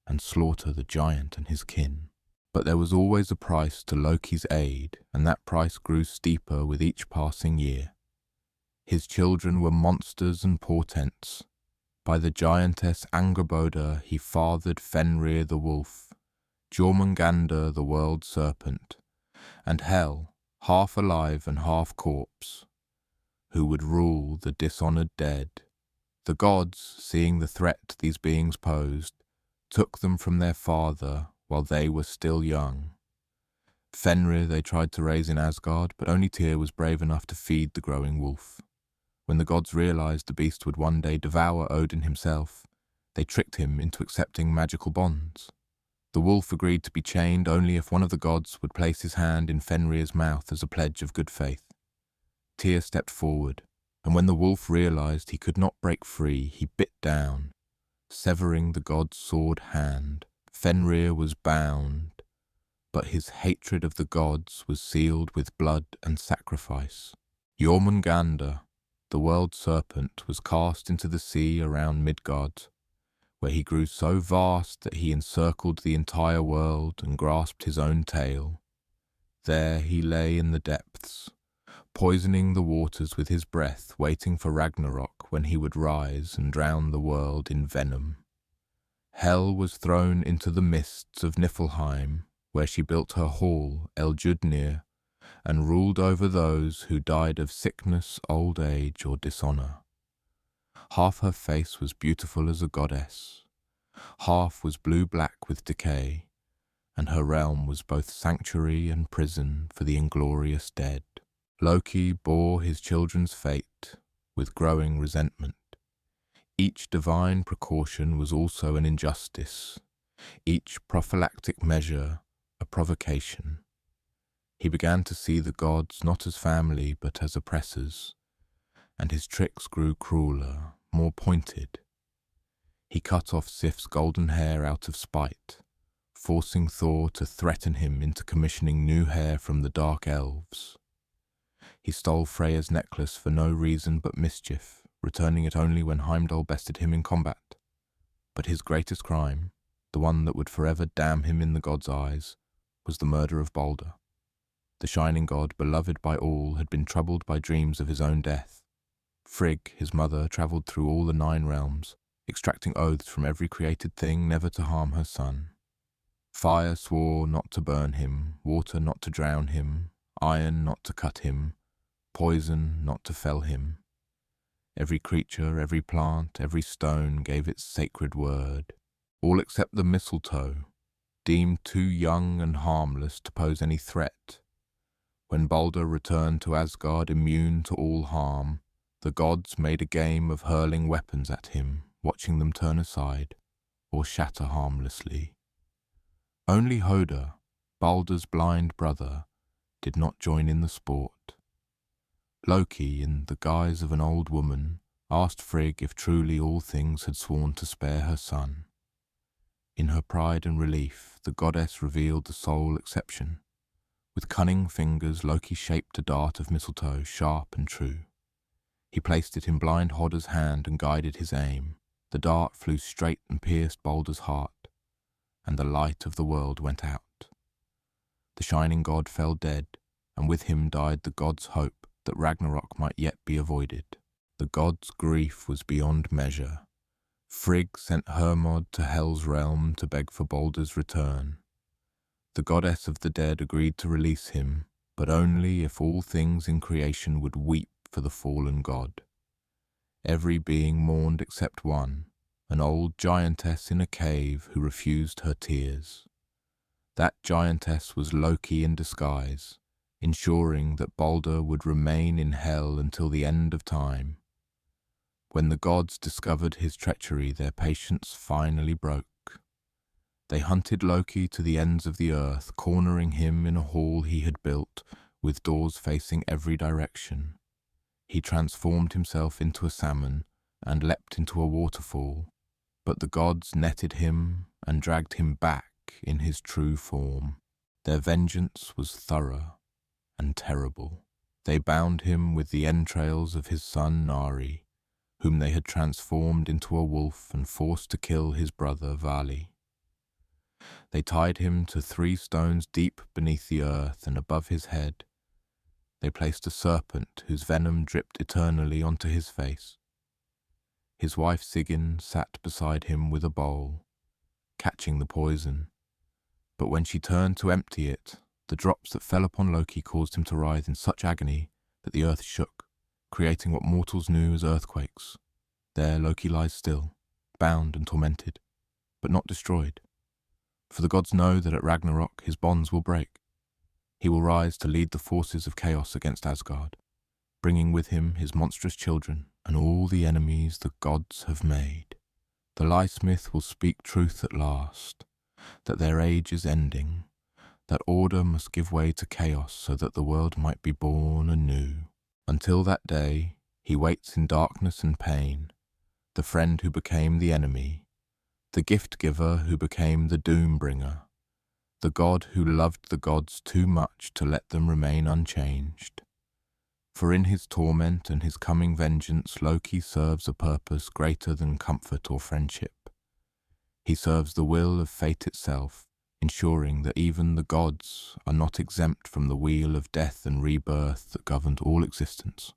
and slaughter the giant and his kin. But there was always a price to Loki's aid, and that price grew steeper with each passing year. His children were monsters and portents. By the giantess Angerboda he fathered Fenrir the wolf, Jormungandr the world serpent, and Hel, half alive and half corpse, who would rule the dishonoured dead. The gods, seeing the threat these beings posed, took them from their father while they were still young. Fenrir they tried to raise in Asgard, but only Tyr was brave enough to feed the growing wolf. When the gods realized the beast would one day devour Odin himself, they tricked him into accepting magical bonds. The wolf agreed to be chained only if one of the gods would place his hand in Fenrir's mouth as a pledge of good faith. Tyr stepped forward, and when the wolf realized he could not break free, he bit down, severing the god's sword hand. Fenrir was bound, but his hatred of the gods was sealed with blood and sacrifice. Jormungandr, the world serpent, was cast into the sea around Midgard, where he grew so vast that he encircled the entire world and grasped his own tail. There he lay in the depths, poisoning the waters with his breath, waiting for Ragnarök, when he would rise and drown the world in venom. Hel was thrown into the mists of Niflheim, where she built her hall, Eljudnir, and ruled over those who died of sickness, old age, or dishonour. Half her face was beautiful as a goddess, half was blue-black with decay, and her realm was both sanctuary and prison for the inglorious dead. Loki bore his children's fate with growing resentment. Each divine precaution was also an injustice, each prophylactic measure a provocation. He began to see the gods not as family but as oppressors, and his tricks grew crueler, more pointed. He cut off Sif's golden hair out of spite, forcing Thor to threaten him into commissioning new hair from the dark elves. He stole Freya's necklace for no reason but mischief, returning it only when Heimdall bested him in combat. But his greatest crime, the one that would forever damn him in the gods' eyes, was the murder of Balder. The shining god, beloved by all, had been troubled by dreams of his own death. Frigg, his mother, travelled through all the 9 realms, extracting oaths from every created thing never to harm her son. Fire swore not to burn him, water not to drown him, iron not to cut him, poison not to fell him. Every creature, every plant, every stone gave its sacred word, all except the mistletoe, deemed too young and harmless to pose any threat. When Balder returned to Asgard immune to all harm, the gods made a game of hurling weapons at him, watching them turn aside or shatter harmlessly. Only Hoda, Balder's blind brother, did not join in the sport. Loki, in the guise of an old woman, asked Frigg if truly all things had sworn to spare her son. In her pride and relief, the goddess revealed the sole exception. With cunning fingers, Loki shaped a dart of mistletoe, sharp and true. He placed it in blind Hoda's hand and guided his aim. The dart flew straight and pierced Balder's heart, and the light of the world went out. The shining god fell dead, and with him died the god's hope that Ragnarök might yet be avoided. The god's grief was beyond measure. Frigg sent Hermod to Hel's realm to beg for Balder's return. The goddess of the dead agreed to release him, but only if all things in creation would weep for the fallen god. Every being mourned except one, an old giantess in a cave who refused her tears. That giantess was Loki in disguise, ensuring that Balder would remain in Hel until the end of time. When the gods discovered his treachery, their patience finally broke. They hunted Loki to the ends of the earth, cornering him in a hall he had built, with doors facing every direction. He transformed himself into a salmon and leapt into a waterfall, but the gods netted him and dragged him back in his true form. Their vengeance was thorough and terrible. They bound him with the entrails of his son Nari, whom they had transformed into a wolf and forced to kill his brother Vali. They tied him to 3 stones deep beneath the earth, and above his head they placed a serpent whose venom dripped eternally onto his face. His wife Sigyn sat beside him with a bowl, catching the poison, but when she turned to empty it, the drops that fell upon Loki caused him to writhe in such agony that the earth shook, creating what mortals knew as earthquakes. There Loki lies still, bound and tormented, but not destroyed. For the gods know that at Ragnarök his bonds will break. He will rise to lead the forces of chaos against Asgard, bringing with him his monstrous children and all the enemies the gods have made. The Lie-Smith will speak truth at last, that their age is ending, that order must give way to chaos so that the world might be born anew. Until that day, he waits in darkness and pain, the friend who became the enemy, the gift-giver who became the doom-bringer, the god who loved the gods too much to let them remain unchanged. For in his torment and his coming vengeance, Loki serves a purpose greater than comfort or friendship. He serves the will of fate itself, ensuring that even the gods are not exempt from the wheel of death and rebirth that governed all existence.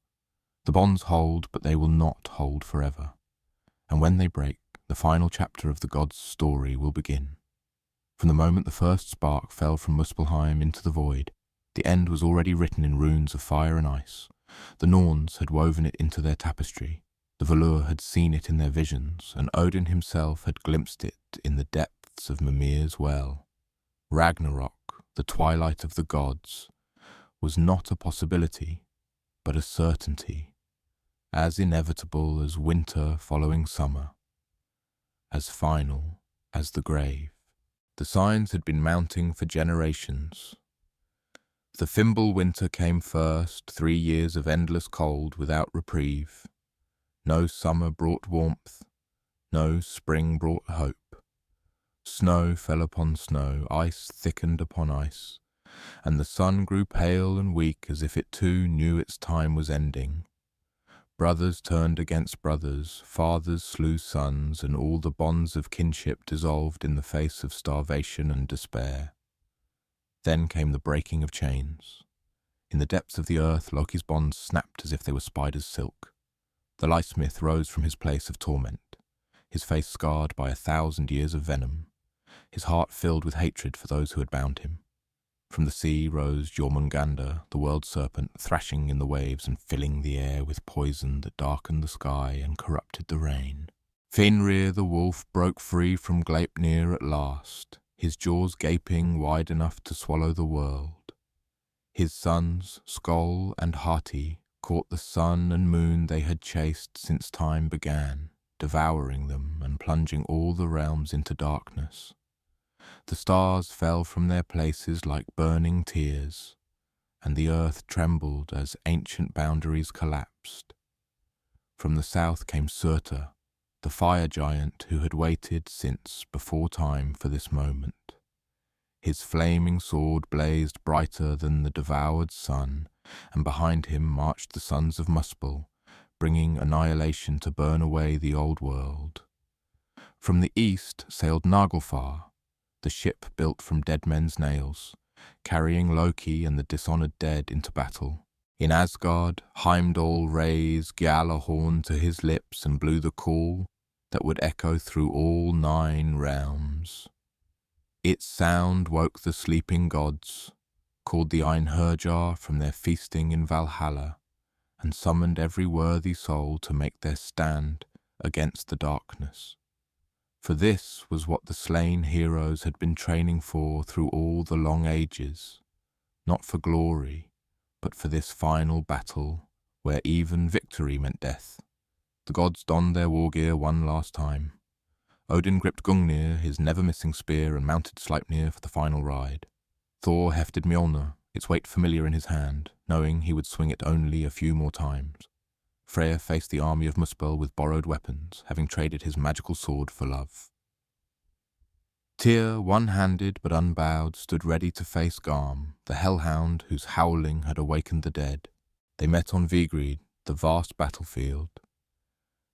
The bonds hold, but they will not hold forever. And when they break, the final chapter of the gods' story will begin. From the moment the first spark fell from Muspelheim into the void, the end was already written in runes of fire and ice. The Norns had woven it into their tapestry, the Valur had seen it in their visions, and Odin himself had glimpsed it in the depths of Mimir's well. Ragnarök, the twilight of the gods, was not a possibility, but a certainty, as inevitable as winter following summer, as final as the grave. The signs had been mounting for generations. The Fimbul winter came first, 3 years of endless cold without reprieve. No summer brought warmth, no spring brought hope. Snow fell upon snow, ice thickened upon ice, and the sun grew pale and weak as if it too knew its time was ending. Brothers turned against brothers, fathers slew sons, and all the bonds of kinship dissolved in the face of starvation and despair. Then came the breaking of chains. In the depths of the earth, Loki's bonds snapped as if they were spider's silk. The Lysmith rose from his place of torment, his face scarred by 1,000 years of venom, his heart filled with hatred for those who had bound him. From the sea rose Jormungandr, the world serpent, thrashing in the waves and filling the air with poison that darkened the sky and corrupted the rain. Fenrir the wolf broke free from Gleipnir at last, his jaws gaping wide enough to swallow the world. His sons, Skoll and Hati, caught the sun and moon they had chased since time began, devouring them and plunging all the realms into darkness. The stars fell from their places like burning tears, and the earth trembled as ancient boundaries collapsed. From the south came Surtur, the fire giant who had waited since before time for this moment. His flaming sword blazed brighter than the devoured sun, and behind him marched the sons of Muspel, bringing annihilation to burn away the old world. From the east sailed Naglfar, the ship built from dead men's nails, carrying Loki and the dishonoured dead into battle. In Asgard, Heimdall raised Gjallarhorn to his lips and blew the call that would echo through all 9 realms. Its sound woke the sleeping gods, called the Einherjar from their feasting in Valhalla, and summoned every worthy soul to make their stand against the darkness. For this was what the slain heroes had been training for through all the long ages, not for glory, but for this final battle where even victory meant death. The gods donned their war gear one last time. Odin gripped Gungnir, his never-missing spear, and mounted Sleipnir for the final ride. Thor hefted Mjolnir, its weight familiar in his hand, knowing he would swing it only a few more times. Freyr faced the army of Muspel with borrowed weapons, having traded his magical sword for love. Tyr, one-handed but unbowed, stood ready to face Garm, the hellhound whose howling had awakened the dead. They met on Vigrid, the vast battlefield,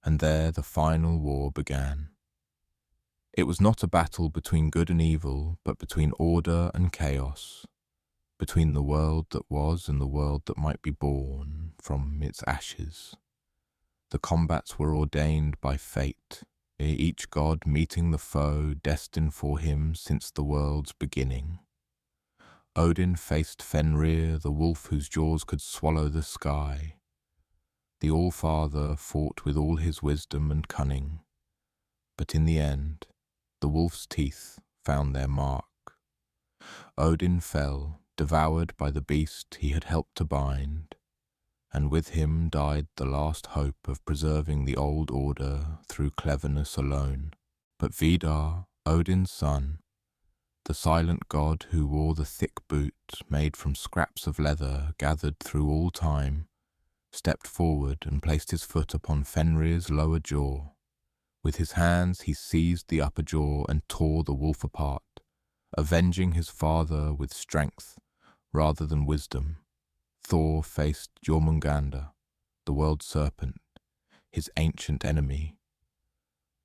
and there the final war began. It was not a battle between good and evil, but between order and chaos, between the world that was and the world that might be born from its ashes. The combats were ordained by fate, each god meeting the foe destined for him since the world's beginning. Odin faced Fenrir, the wolf whose jaws could swallow the sky. The All-Father fought with all his wisdom and cunning, but in the end, the wolf's teeth found their mark. Odin fell, devoured by the beast he had helped to bind, and with him died the last hope of preserving the old order through cleverness alone. But Vidar, Odin's son, the silent god who wore the thick boot made from scraps of leather gathered through all time, stepped forward and placed his foot upon Fenrir's lower jaw. With his hands he seized the upper jaw and tore the wolf apart, Avenging his father with strength rather than wisdom, Thor faced Jormungandr, the world serpent, his ancient enemy.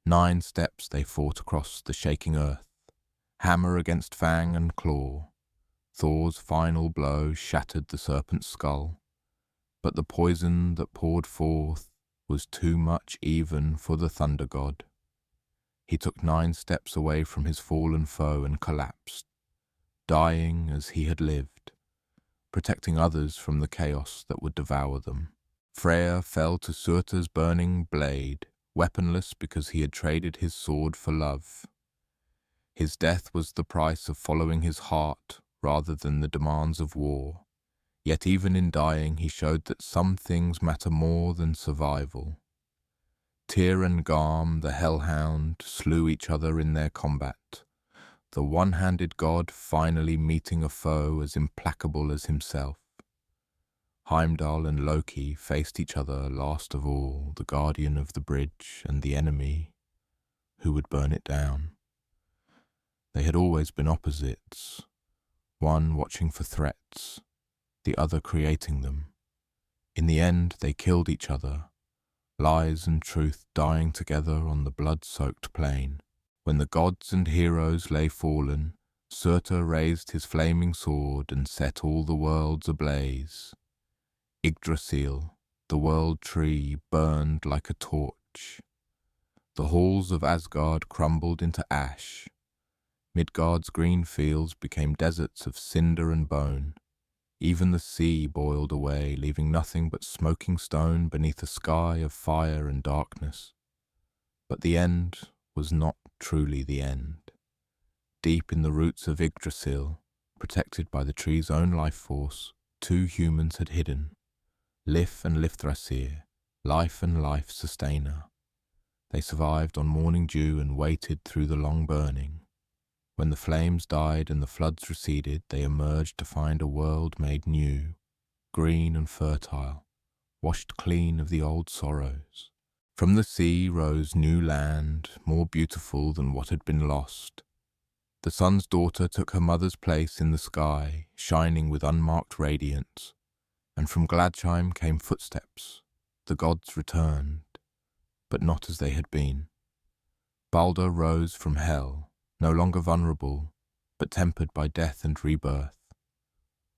9 steps they fought across the shaking earth, hammer against fang and claw. Thor's final blow shattered the serpent's skull, but the poison that poured forth was too much even for the thunder god. He took 9 steps away from his fallen foe and collapsed, dying as he had lived, protecting others from the chaos that would devour them. Freyr fell to Surtur's burning blade, weaponless because he had traded his sword for love. His death was the price of following his heart rather than the demands of war. Yet even in dying he showed that some things matter more than survival. Tyr and Garm, the hellhound, slew each other in their combat, the one-handed god finally meeting a foe as implacable as himself. Heimdall and Loki faced each other last of all, the guardian of the bridge and the enemy who would burn it down. They had always been opposites, one watching for threats, the other creating them. In the end, they killed each other, lies and truth dying together on the blood-soaked plain. When the gods and heroes lay fallen, Surtur raised his flaming sword and set all the worlds ablaze. Yggdrasil, the world tree, burned like a torch. The halls of Asgard crumbled into ash. Midgard's green fields became deserts of cinder and bone. Even the sea boiled away, leaving nothing but smoking stone beneath a sky of fire and darkness. But the end was not truly the end. Deep in the roots of Yggdrasil, protected by the tree's own life force, 2 humans had hidden. Lif and Lifthrasir, life and life sustainer. They survived on morning dew and waited through the long burning. When the flames died and the floods receded, they emerged to find a world made new, green and fertile, washed clean of the old sorrows. From the sea rose new land, more beautiful than what had been lost. The sun's daughter took her mother's place in the sky, shining with unmarked radiance, and from Gladsheim came footsteps. The gods returned, but not as they had been. Baldur rose from hell, no longer vulnerable, but tempered by death and rebirth.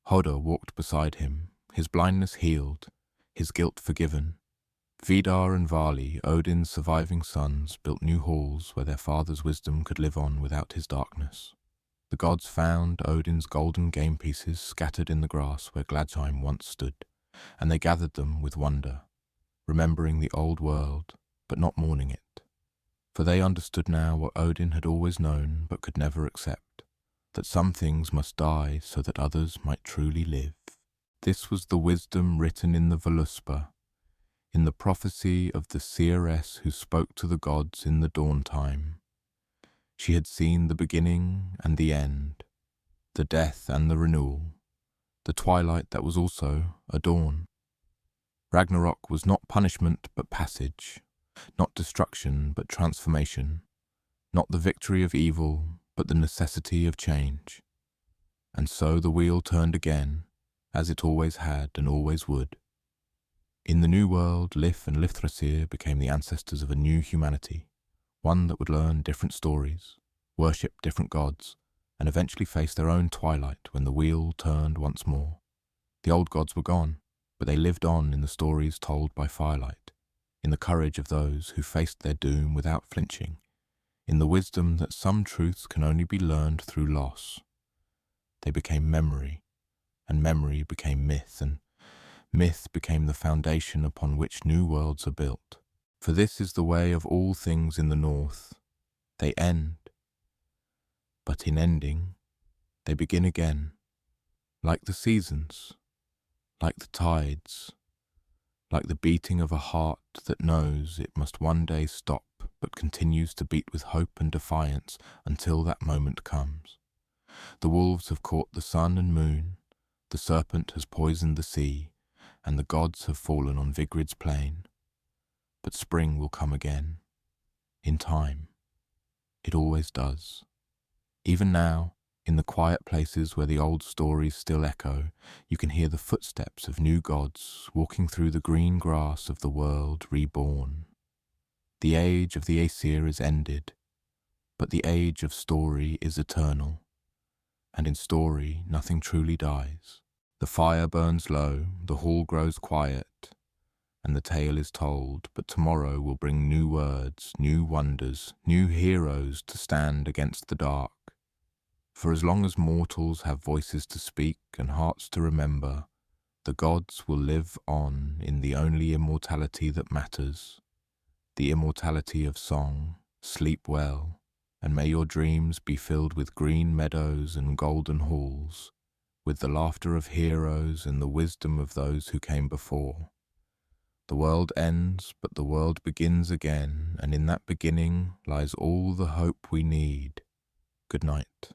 Hodor walked beside him, his blindness healed, his guilt forgiven. Vidar and Vali, Odin's surviving sons, built new halls where their father's wisdom could live on without his darkness. The gods found Odin's golden game pieces scattered in the grass where Gladsheim once stood, and they gathered them with wonder, remembering the old world, but not mourning it. For they understood now what Odin had always known but could never accept, that some things must die so that others might truly live. This was the wisdom written in the Völuspá, in the prophecy of the seeress who spoke to the gods in the dawn time. She had seen the beginning and the end, the death and the renewal, the twilight that was also a dawn. Ragnarök was not punishment but passage, not destruction but transformation, not the victory of evil but the necessity of change. And so the wheel turned again, as it always had and always would. In the new world, Lif and Lifthrasir became the ancestors of a new humanity, one that would learn different stories, worship different gods, and eventually face their own twilight when the wheel turned once more. The old gods were gone, but they lived on in the stories told by firelight, in the courage of those who faced their doom without flinching, in the wisdom that some truths can only be learned through loss. They became memory, and memory became myth, and myth became the foundation upon which new worlds are built. For this is the way of all things in the north. They end, but in ending, they begin again, like the seasons, like the tides, like the beating of a heart that knows it must one day stop but continues to beat with hope and defiance until that moment comes. The wolves have caught the sun and moon, the serpent has poisoned the sea, and the gods have fallen on Vigrid's plain. But spring will come again, in time. It always does. Even now, In the quiet places where the old stories still echo, you can hear the footsteps of new gods walking through the green grass of the world reborn. The age of the Æsir is ended, but the age of story is eternal, and in story nothing truly dies. The fire burns low, the hall grows quiet, and the tale is told, but tomorrow will bring new words, new wonders, new heroes to stand against the dark. For as long as mortals have voices to speak and hearts to remember, the gods will live on in the only immortality that matters, the immortality of song. Sleep well, and may your dreams be filled with green meadows and golden halls, with the laughter of heroes and the wisdom of those who came before. The world ends, but the world begins again, and in that beginning lies all the hope we need. Good night.